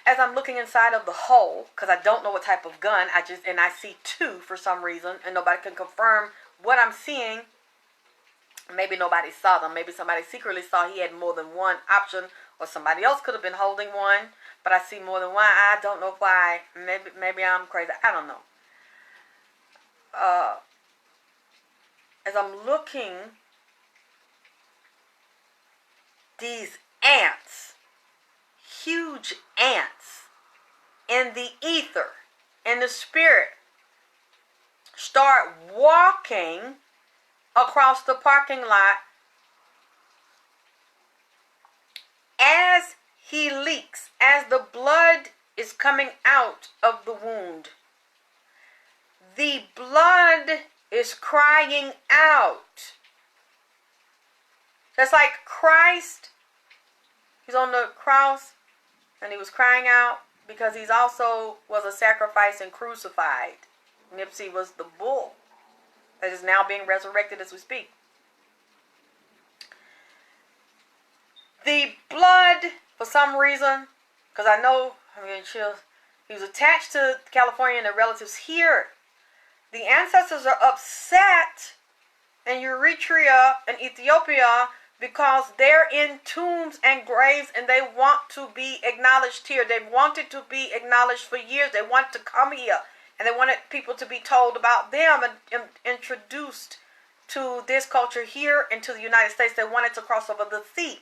As I'm looking inside of the hole, because I don't know what type of gun, I see two for some reason, and nobody can confirm what I'm seeing. Maybe nobody saw them. Maybe somebody secretly saw he had more than one option, or somebody else could have been holding one, but I see more than one. I don't know why. Maybe I'm crazy. I don't know. As I'm looking, these ants, huge ants, in the ether, in the spirit, start walking across the parking lot as he leaks, as the blood is coming out of the wound. The blood is crying out. That's like Christ. He's on the cross and he was crying out because he's also was a sacrifice and crucified. Nipsey was the bull that is now being resurrected as we speak. The blood, for some reason, because I know, I'm getting chills, he was attached to California and the relatives here. The ancestors are upset in Eritrea and Ethiopia because they're in tombs and graves and they want to be acknowledged here. They've wanted to be acknowledged for years. They want to come here and they wanted people to be told about them and introduced to this culture here and to the United States. They wanted to cross over the sea.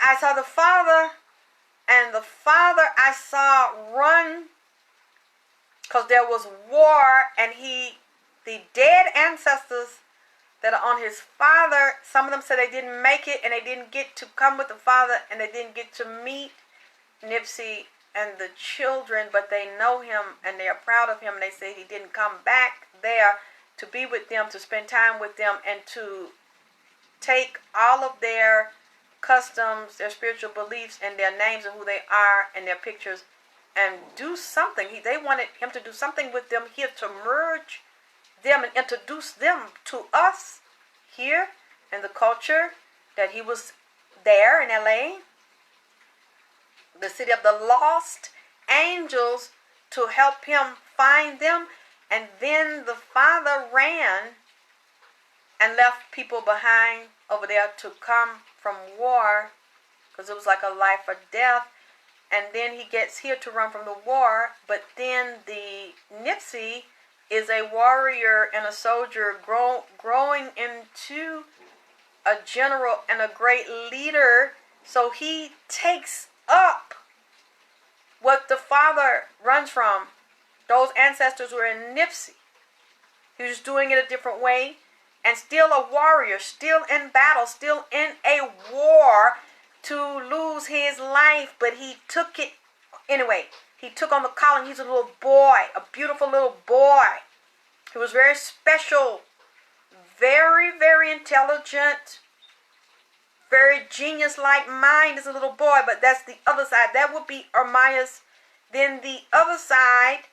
I saw the father, and the father I saw run because there was war, and the dead ancestors that are on his father, some of them said they didn't make it and they didn't get to come with the father and they didn't get to meet Nipsey and the children, but they know him and they are proud of him. And they say he didn't come back there to be with them, to spend time with them, and to take all of their customs, their spiritual beliefs, and their names and who they are and their pictures and do something. They wanted him to do something with them here, to merge them and introduce them to us here in the culture that he was there in LA, the city of the lost angels, to help him find them. And then the father ran and left people behind over there to come from war, because it was like a life or death. And then he gets here to run from the war. But then the Nipsey is a warrior and a soldier growing into a general and a great leader. So he takes up what the father runs from. Those ancestors were in Nipsey. He was doing it a different way. And still a warrior, still in battle, still in a war to lose his life. But he took it anyway. He took on the calling. He's a little boy, a beautiful little boy. He was very special, very, very intelligent, very genius-like mind as a little boy. But that's the other side. That would be Ermias. Then the other side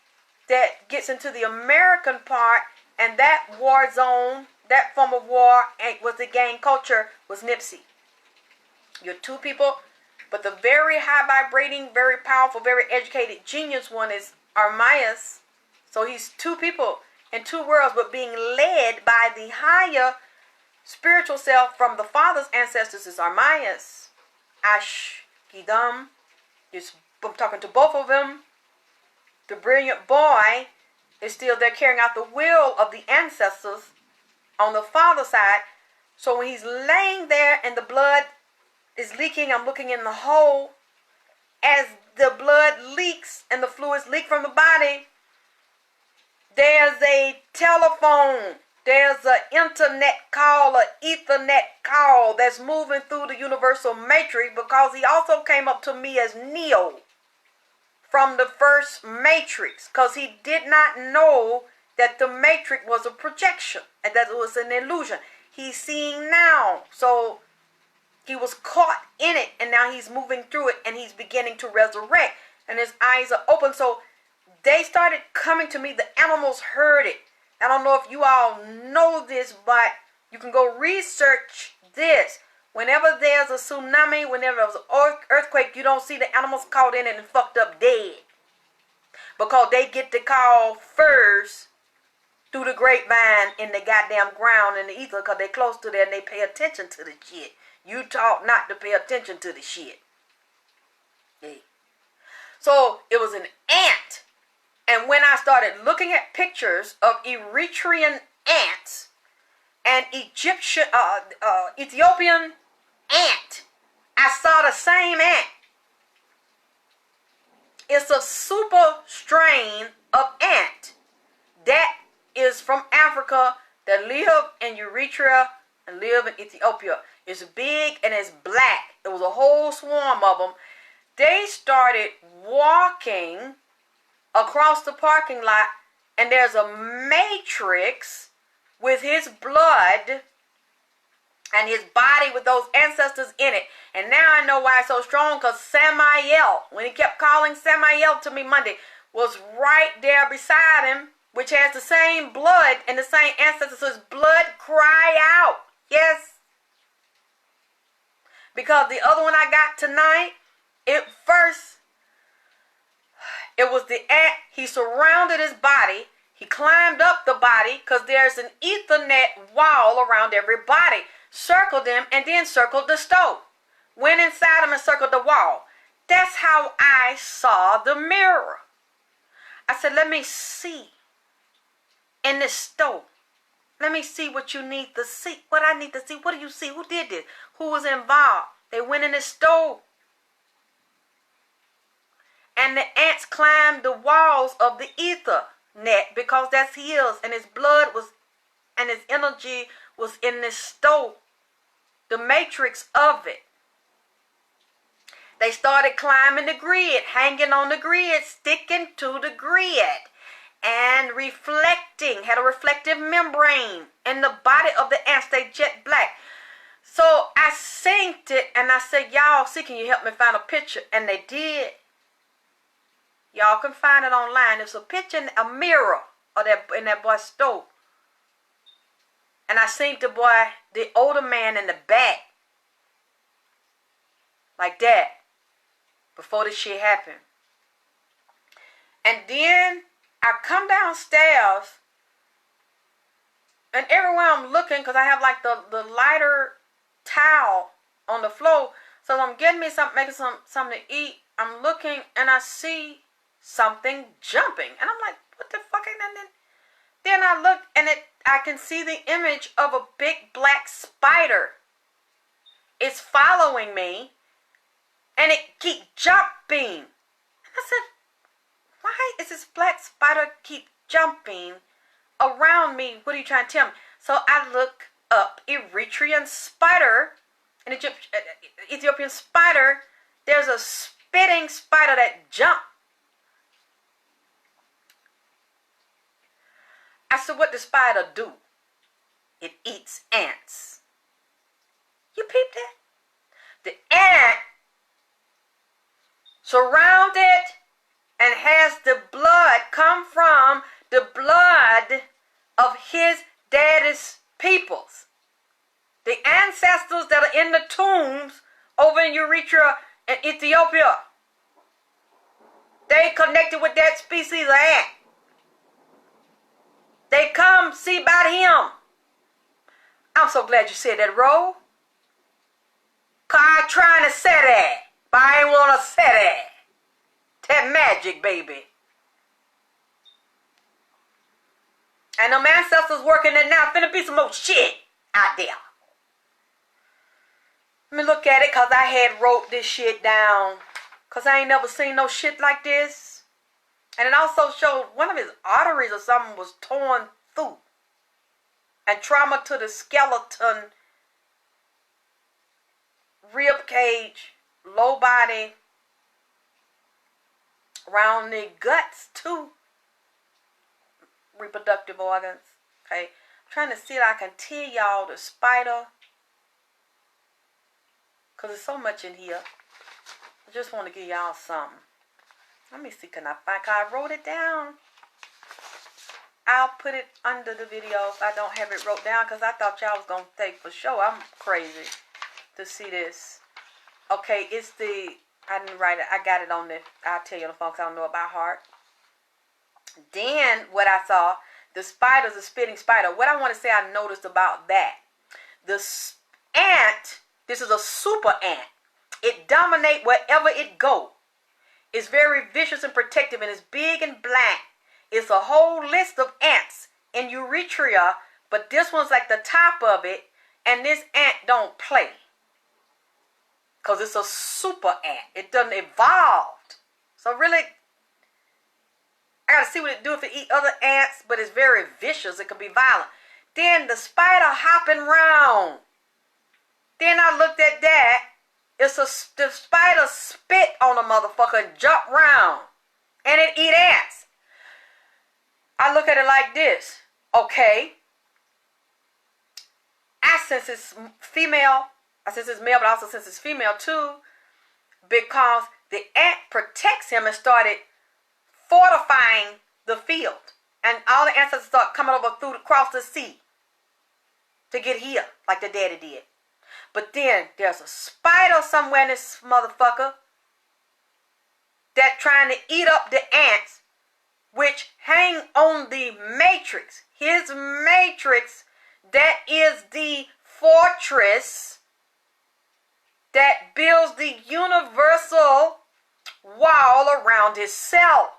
that gets into the American part, and that war zone, that form of war was the gang culture, was Nipsey. You're two people, but the very high vibrating, very powerful, very educated, genius one is Ermias. So he's two people in two worlds, but being led by the higher spiritual self from the father's ancestors is Ermias. Ash Gidam. I'm talking to both of them. The brilliant boy is still there carrying out the will of the ancestors on the father's side. So when he's laying there and the blood is leaking, I'm looking in the hole. As the blood leaks and the fluids leak from the body, there's a telephone, there's an internet call, an ethernet call that's moving through the universal matrix, because he also came up to me as Neo from the first matrix, because he did not know that the matrix was a projection and that it was an illusion. He's seeing now. So he was caught in it, and now he's moving through it, and he's beginning to resurrect, and his eyes are open. So they started coming to me. The animals heard it. I don't know if you all know this, but you can go research this. Whenever there's a tsunami, whenever there's an earthquake, you don't see the animals caught in it and fucked up dead, because they get the call first through the grapevine in the goddamn ground in the ether, because they're close to there and they pay attention to the shit. You taught not to pay attention to the shit. Yeah. So it was an ant. And when I started looking at pictures of Eritrean ants and Ethiopian ant, I saw the same ant. It's a super strain of ant that is from Africa, that live in Eritrea and live in Ethiopia. It's big and it's black. There was a whole swarm of them. They started walking across the parking lot, and there's a matrix with his blood and his body with those ancestors in it. And now I know why it's so strong, because Samael, when he kept calling Samael to me Monday, was right there beside him, which has the same blood and the same ancestors. So his blood cry out. Yes. Because the other one I got tonight, it was the ant. He surrounded his body. He climbed up the body, because there's an ethernet wall around every body. Circled them and then circled the stove. Went inside him and circled the wall. That's how I saw the mirror. I said, let me see in this stove. Let me see what you need to see. What I need to see. What do you see? Who did this? Who was involved? They went in the stove. And the ants climbed the walls of the ether net, because that's his. And his blood was, and his energy was in this stove. The matrix of it. They started climbing the grid, hanging on the grid, sticking to the grid, and reflecting, had a reflective membrane in the body of the ants. They jet black. So I synced it, and I said, y'all, see, can you help me find a picture? And they did. Y'all can find it online. There's a picture in a mirror of that, in that boy's stove. And I seen the boy, the older man in the back. Like that. Before this shit happened. And then I come downstairs. And everywhere I'm looking, because I have like the lighter towel on the floor, so I'm getting me something, making something to eat. I'm looking and I see something jumping, and I'm like, what the fuck? And then I look and I can see the image of a big black spider. It's following me, and it keep jumping. And I said, why is this black spider keep jumping around me? What are you trying to tell me? So I look up Eritrean spider, an Ethiopian spider. There's a spitting spider that jumped. I said, what does spider do? It eats ants. You peeped that? The ant surrounded and has the blood come from the blood of his daddy's peoples. The ancestors that are in the tombs over in Eritrea and Ethiopia. They connected with that species of ant. They come see about him. I'm so glad you said that, Ro. Cause I trying to say that, but I ain't want to say that. That magic, baby. And them ancestors working it now. Finna be some more shit out there. Let me look at it, cause I had wrote this shit down. Cause I ain't never seen no shit like this. And it also showed one of his arteries or something was torn through. And trauma to the skeleton, rib cage, low body, around the guts too. Reproductive organs. Okay. I'm trying to see if I can tell y'all the spider. Because there's so much in here. I just want to give y'all something. Let me see, can I find, cause I wrote it down. I'll put it under the video if I don't have it wrote down, because I thought y'all was going to think for sure. I'm crazy to see this. Okay, it's the, I didn't write it. I got it on the, I'll tell you the folks I don't know about heart. Then what I saw, the spider's a spitting spider. What I want to say I noticed about that. The ant, this is a super ant. It dominates wherever it goes. It's very vicious and protective, and it's big and black. It's a whole list of ants in Eritrea, but this one's like the top of it, and this ant don't play. Because it's a super ant. It doesn't evolve. So really, I got to see what it do if it eat other ants, but it's very vicious. It can be violent. Then the spider hopping around. Then I looked at that. The spider spit on a motherfucker and jump round. And it eat ants. I look at it like this. Okay. I sense it's female. I sense it's male, but I also sense it's female too. Because the ant protects him and started fortifying the field. And all the ants start coming over across the sea to get here, like the daddy did. But then there's a spider somewhere in this motherfucker that trying to eat up the ants, which hang on the matrix. His matrix, that is the fortress that builds the universal wall around his cell.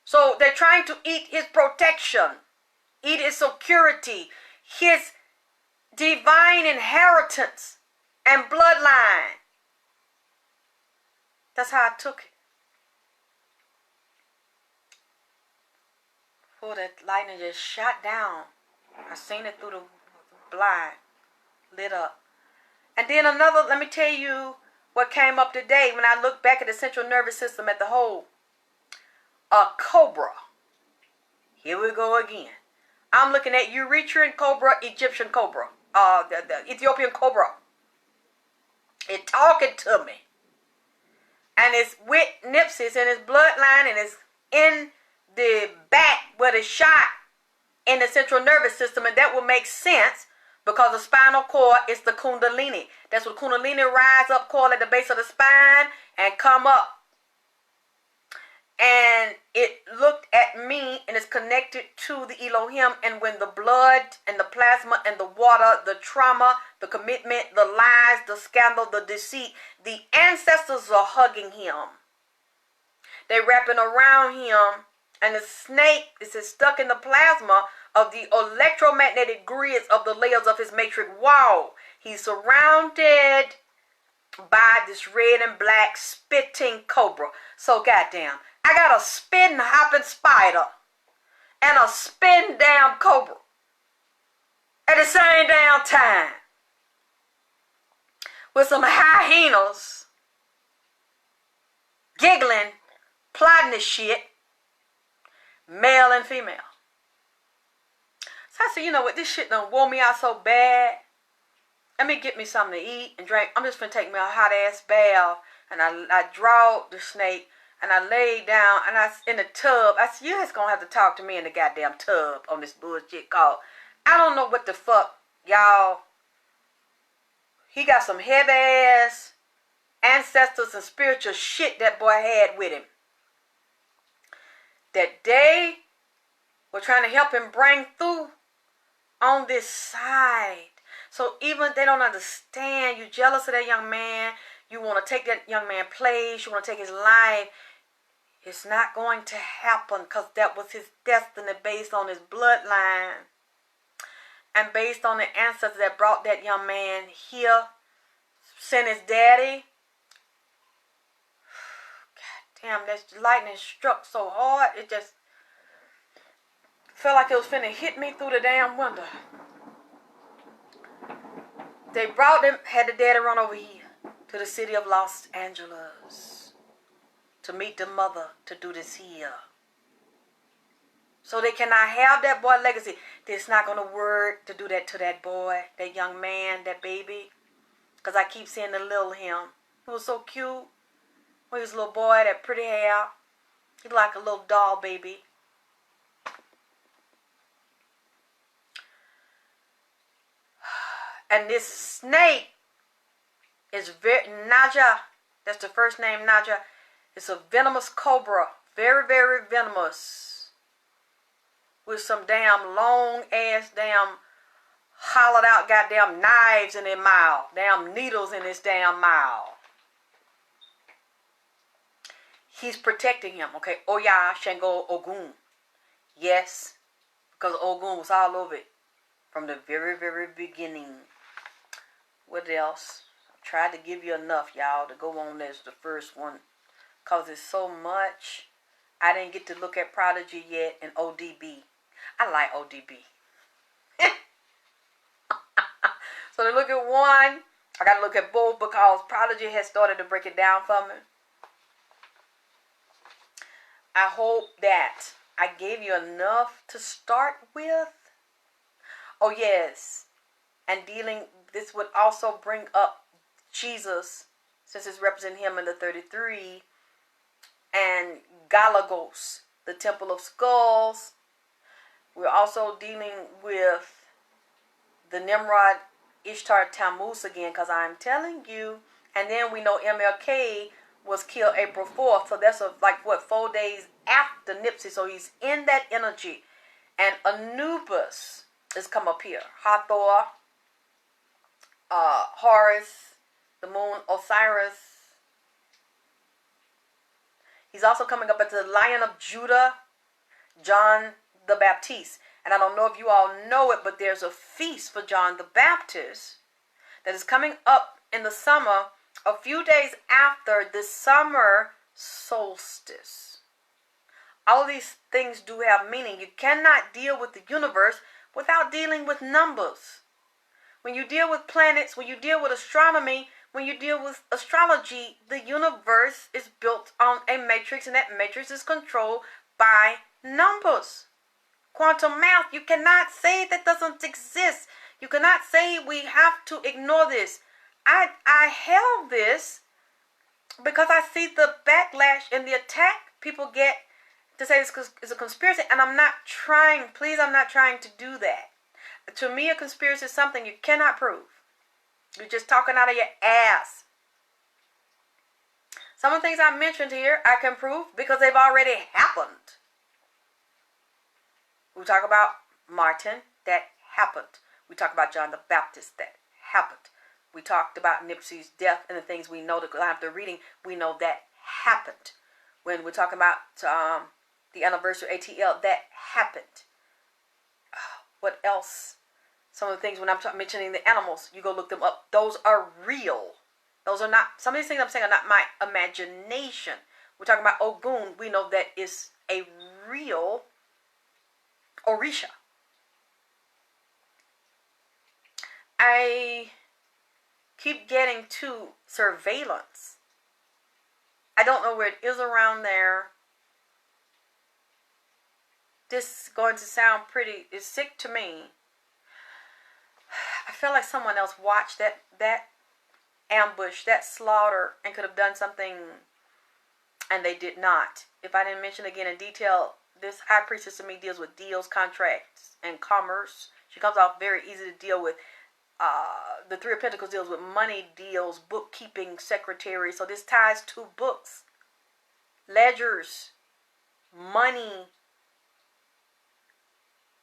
So they're trying to eat his protection, eat his security, his divine inheritance and bloodline. That's how I took it. Oh, that lightning just shot down. I seen it through the blind, lit up. And then another, let me tell you what came up today when I looked back at the central nervous system at the whole. A cobra. Here we go again. I'm looking at Eritrean cobra, Egyptian cobra. The Ethiopian cobra. It talking to me. And it's with nipsey. It's in his bloodline, and it's in the back where the shot in the central nervous system. And that will make sense because the spinal cord is the kundalini. That's what kundalini rise up, coil at the base of the spine and come up. And it looked at me, and it's connected to the Elohim, and when the blood and the plasma and the water, the trauma, the commitment, the lies, the scandal, the deceit, the ancestors are hugging him. They're wrapping around him, and the snake is stuck in the plasma of the electromagnetic grids of the layers of his matrix wall. He's surrounded by this red and black spitting cobra. So goddamn, I got a spitting hopping spider and a spitting damn cobra at the same damn time, with some hyenas giggling, plotting this shit, male and female. So I said, you know what, this shit done wore me out so bad. Let me get me something to eat and drink. I'm just finna take me a hot ass bath. And I drawed the snake, and I laid down, and I in the tub. I said, you just gonna have to talk to me in the goddamn tub on this bullshit called, I don't know what the fuck, y'all. He got some heavy ass ancestors and spiritual shit that boy had with him, that they were trying to help him bring through on this side. So even they don't understand, you jealous of that young man, you want to take that young man's place, you want to take his life. It's not going to happen, because that was his destiny based on his bloodline and based on the ancestors that brought that young man here, sent his daddy. God damn, that lightning struck so hard, it just felt like it was finna hit me through the damn window. They brought them, had the daddy run over here to the city of Los Angeles to meet the mother to do this here. So they cannot have that boy legacy. It's not going to work to do that to that boy, that young man, that baby. Because I keep seeing the little him. He was so cute. When he was a little boy, that pretty hair. He like a little doll baby. And this snake is very, Naja, that's the first name, Naja. It's a venomous cobra. Very, very venomous. With some damn long ass damn hollowed out goddamn knives in their mouth. Damn needles in his damn mouth. He's protecting him, okay? Oya, Shango, Ogun. Yes, because Ogun was all over it from the very, very beginning. What else? I tried to give you enough, y'all, to go on as the first one, because it's so much. I didn't get to look at Prodigy yet and ODB. I like ODB. So to look at one, I got to look at both, because Prodigy has started to break it down for me. I hope that I gave you enough to start with. Oh, yes. And this would also bring up Jesus, since it's representing him in the 33, and Galagos, the Temple of Skulls. We're also dealing with the Nimrod Ishtar Tammuz again, because I'm telling you. And then we know MLK was killed April 4th, so that's 4 days after Nipsey, so he's in that energy. And Anubis has come up here. Hathor, Horus, the moon, Osiris. He's also coming up as the Lion of Judah, John the Baptist. And I don't know if you all know it, but there's a feast for John the Baptist that is coming up in the summer, a few days after the summer solstice. All of these things do have meaning. You cannot deal with the universe without dealing with numbers. When you deal with planets, when you deal with astronomy, when you deal with astrology, the universe is built on a matrix, and that matrix is controlled by numbers. Quantum math, you cannot say that doesn't exist. You cannot say we have to ignore this. I held this because I see the backlash and the attack people get to say it's a conspiracy, and I'm not trying to do that. To me, a conspiracy is something you cannot prove. You're just talking out of your ass. Some of the things I mentioned here, I can prove because they've already happened. We talk about Martin, that happened. We talk about John the Baptist, that happened. We talked about Nipsey's death and the things we know, after reading, we know that happened. When we're talking about the anniversary of ATL, that happened. What else? Some of the things when I'm mentioning the animals, you go look them up. Those are real. Those are not, some of these things I'm saying are not my imagination. We're talking about Ogun. We know that is a real Orisha. I keep getting to surveillance. I don't know where it is around there. This is going to sound it's sick to me. I feel like someone else watched that ambush, that slaughter, and could have done something, and they did not. If I didn't mention again in detail, this high priestess to me deals with deals, contracts, and commerce. She comes off very easy to deal with. The Three of Pentacles deals with money deals, bookkeeping, secretary. So this ties to books, ledgers, money,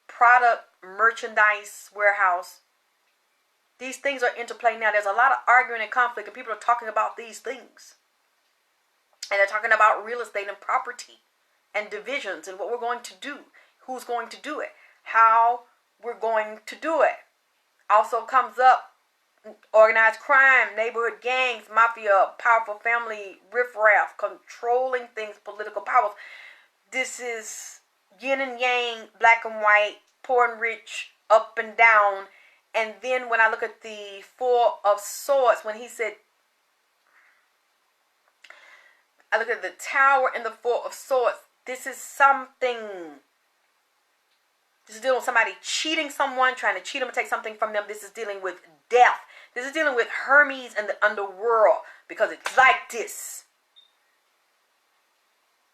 product, merchandise, warehouse. These things are interplay now. There's a lot of arguing and conflict, and people are talking about these things. And they're talking about real estate and property and divisions and what we're going to do, who's going to do it, how we're going to do it. Also comes up organized crime, neighborhood gangs, mafia, powerful family, riffraff, controlling things, political powers. This is yin and yang, black and white, poor and rich, up and down. And then when I look at the Four of Swords, when he said, I look at the Tower and the Four of Swords, this is something. This is dealing with somebody cheating someone, trying to cheat them and take something from them. This is dealing with death. This is dealing with Hermes and the underworld, because it's like this.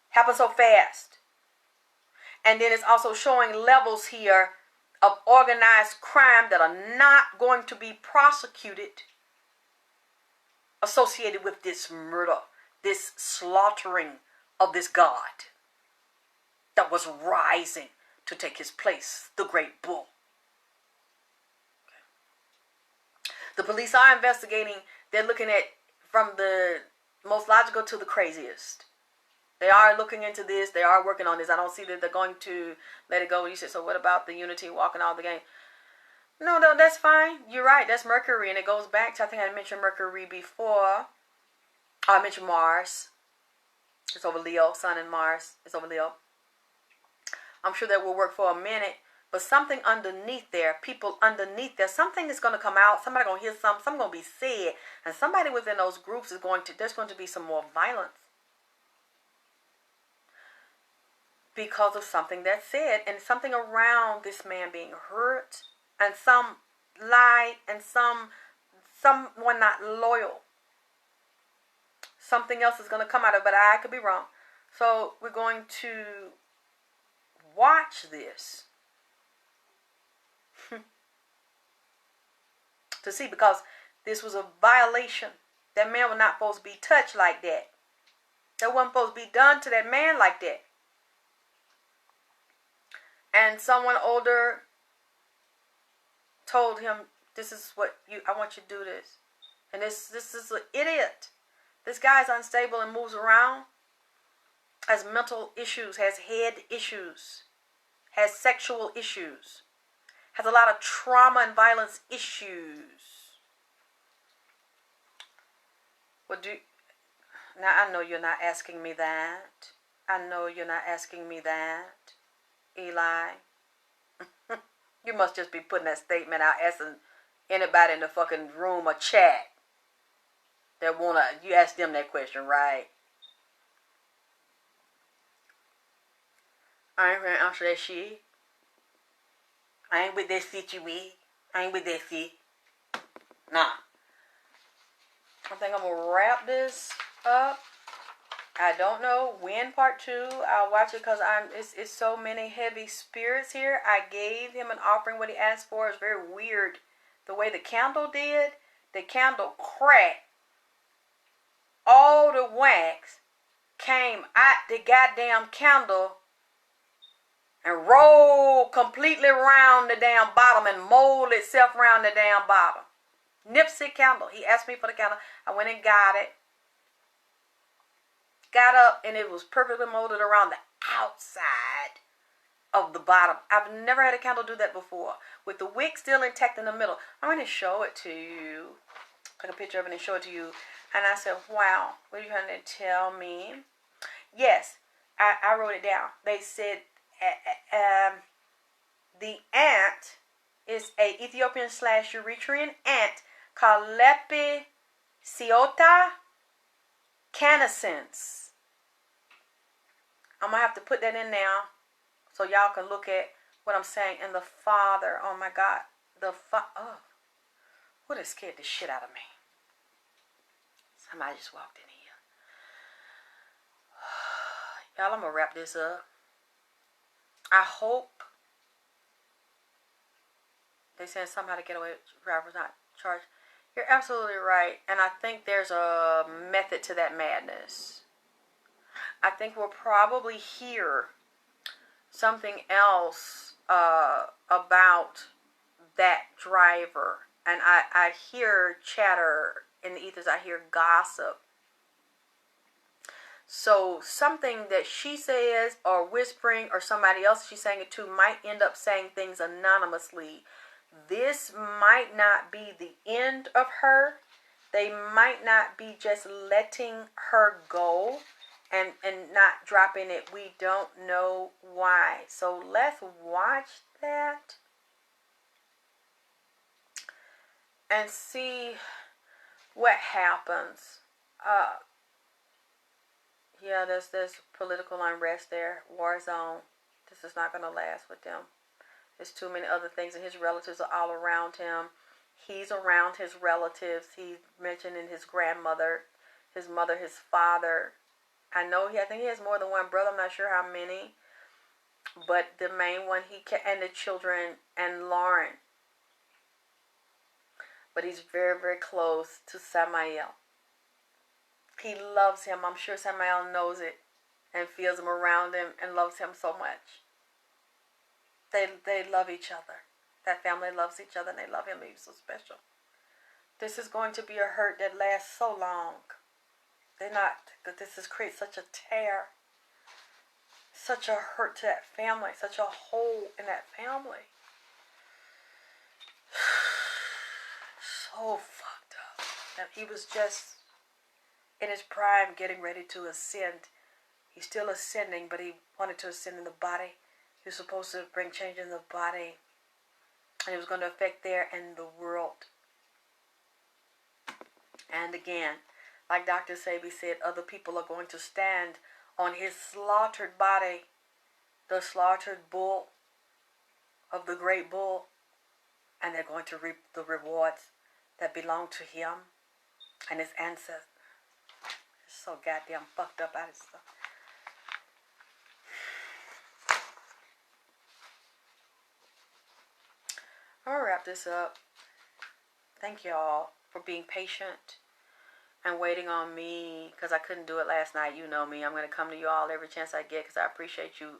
Happens so fast. And then it's also showing levels here of organized crime that are not going to be prosecuted associated with this murder, this slaughtering of this God that was rising to take his place, the great bull. The police are investigating. They're looking at from the most logical to the craziest. They are looking into this. They are working on this. I don't see that they're going to let it go. You said, so what about the unity walking out of the game? No, that's fine. You're right. That's Mercury, and it goes back to, I think I mentioned Mercury before. I mentioned Mars. It's over Leo. Sun and Mars. It's over Leo. I'm sure that will work for a minute, but something underneath there, people underneath there, something is going to come out. Somebody going to hear something going to be said, and somebody within those groups is there's going to be some more violence because of something that's said, and something around this man being hurt, and some lie, and someone not loyal. Something else is going to come out of it, but I could be wrong. So we're going to watch this to see, because this was a violation. That man was not supposed to be touched like that. That wasn't supposed to be done to that man like that. And someone older told him, this is what I want you to do this. And this is an idiot. This guy's unstable and moves around, has mental issues, has head issues, has sexual issues, has a lot of trauma and violence issues. Now I know you're not asking me that. I know you're not asking me that, Eli. You must just be putting that statement out, asking anybody in the fucking room or chat that you ask them that question, right? I ain't gonna answer that shit. I ain't with that situation. I ain't with that shit. Nah. I think I'm gonna wrap this up. I don't know when part 2. I'll watch it because it's so many heavy spirits here. I gave him an offering. What he asked for is very weird. The way the candle did, the candle cracked. All the wax came out the goddamn candle and roll completely around the damn bottom and mold itself around the damn bottom. Nipsey candle. He asked me for the candle. I went and got it. Got up and it was perfectly molded around the outside of the bottom. I've never had a candle do that before. With the wick still intact in the middle. I'm going to show it to you. Take a picture of it and show it to you. And I said, wow, what are you trying to tell me? Yes, I wrote it down. They said the ant is a Ethiopian / Eritrean ant called Lepidopsida canescens. I'm going to have to put that in now so y'all can look at what I'm saying. And the father, oh my God, oh, what has scared the shit out of me? Somebody just walked in here. Y'all, I'm going to wrap this up. I hope they said somehow to get away with drivers not charged. You're absolutely right. And I think there's a method to that madness. I think we'll probably hear something else about that driver. And I hear chatter in the ethers. I hear gossip. So something that she says or whispering or somebody else she's saying it to might end up saying things anonymously. This might not be the end of her. They might not be just letting her go and not dropping it. We don't know why. So let's watch that and see what happens. Yeah, there's political unrest there, war zone. This is not going to last with them. There's too many other things, and his relatives are all around him. He's around his relatives. He's mentioning his grandmother, his mother, his father. I think he has more than one brother. I'm not sure how many, but the main one and the children and Lauren. But he's very, very close to Samael. He loves him. I'm sure Samael knows it and feels him around him and loves him so much. They love each other. That family loves each other and they love him. He's so special. This is going to be a hurt that lasts so long. This has created such a tear. Such a hurt to that family. Such a hole in that family. So fucked up. And he was just in his prime getting ready to ascend. He's still ascending, but he wanted to ascend in the body. He was supposed to bring change in the body. And it was going to affect there and the world. And again, like Dr.sebi said, other people are going to stand on his slaughtered body. The slaughtered bull of the great bull. And they're going to reap the rewards that belong to him and his ancestors. It's so goddamn fucked up out of stuff. I'm going to wrap this up. Thank y'all for being patient and waiting on me because I couldn't do it last night. You know me. I'm going to come to you all every chance I get because I appreciate you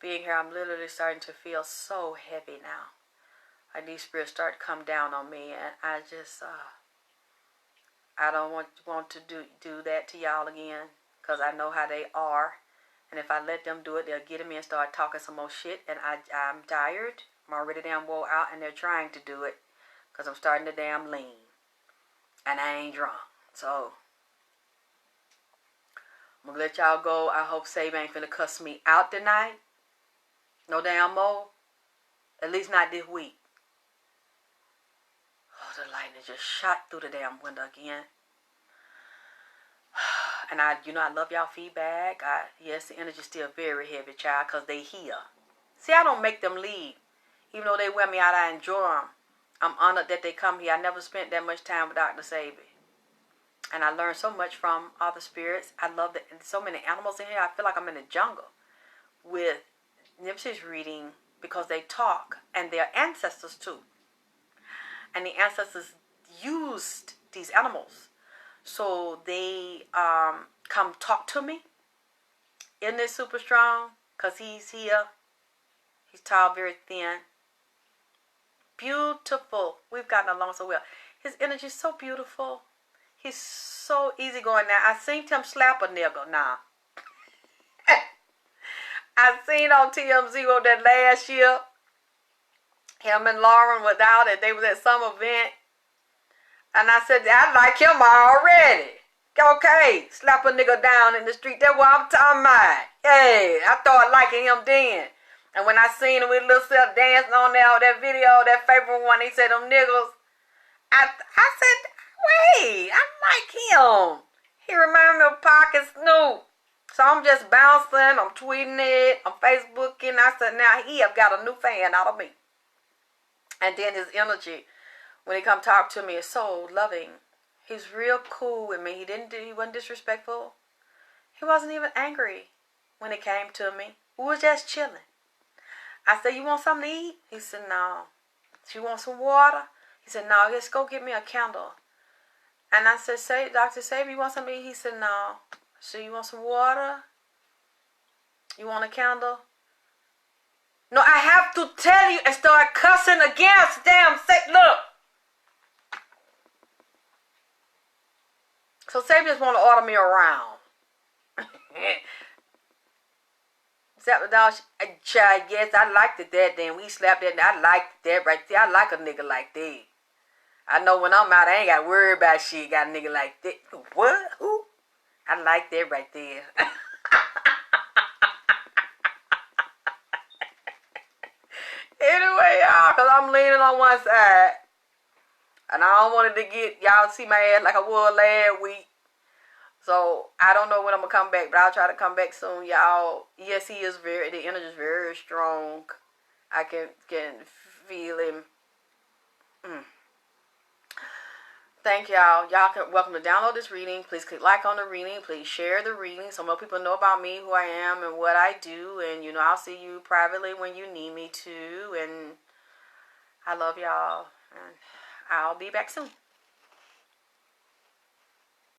being here. I'm literally starting to feel so heavy now. These spirits start to come down on me, and I just, I don't want to do that to y'all again because I know how they are. And if I let them do it, they'll get me and start talking some more shit. And I'm tired. I'm already damn wore out, and they're trying to do it because I'm starting to damn lean. And I ain't drunk. So, I'm going to let y'all go. I hope Sebi ain't finna cuss me out tonight. No damn more. At least not this week. Oh, the lightning just shot through the damn window again. And I love y'all feedback. Yes, the energy's still very heavy, child, because they here. See, I don't make them leave. Even though they wear me out, I enjoy them. I'm honored that they come here. I never spent that much time with Dr.sebi. And I learned so much from all the spirits. I love that. And so many animals in here. I feel like I'm in the jungle with Nipsey's reading because they talk. And their ancestors, too. And the ancestors used these animals. So they come talk to me. Isn't it super strong? Because he's here. He's tall, very thin. Beautiful. We've gotten along so well. His energy is so beautiful. He's so easygoing now. I seen him slap a nigga now. I seen on TMZ that last year. Him and Lauren was out and they was at some event. And I said, I like him already. Okay, slap a nigga down in the street. That's what I'm talking about. Hey, I started liking him then. And when I seen him with little self dancing on there, that video, that favorite one, he said, them niggas. I said, wait, I like him. He reminded me of Pac and Snoop. So I'm just bouncing, I'm tweeting it, I'm Facebooking. I said, now he have got a new fan out of me. And then his energy, when he come talk to me, is so loving. He's real cool with me. He wasn't disrespectful. He wasn't even angry when it came to me. We was just chilling. I said, you want something to eat? He said, no. You want some water? He said, no, just go get me a candle. And I said, Dr.sebi, you want something to eat? He said, no. So you want some water? You want a candle? No, I have to tell you and start cussing against damn look. So Sebi just want to order me around. Except the dog, child, yes, I liked it that then. We slapped that, and I liked that right there. I like a nigga like that. I know when I'm out, I ain't got to worry about shit. Got a nigga like that. What? Who? I like that right there. Anyway, y'all, because I'm leaning on one side. And I don't want it to get, y'all see my ass like I was last week. So, I don't know when I'm going to come back, but I'll try to come back soon, y'all. Yes, the energy is very strong. I can feel him. Thank y'all. Welcome to download this reading. Please click like on the reading. Please share the reading so more people know about me, who I am, and what I do. And, I'll see you privately when you need me to. And I love y'all. And I'll be back soon.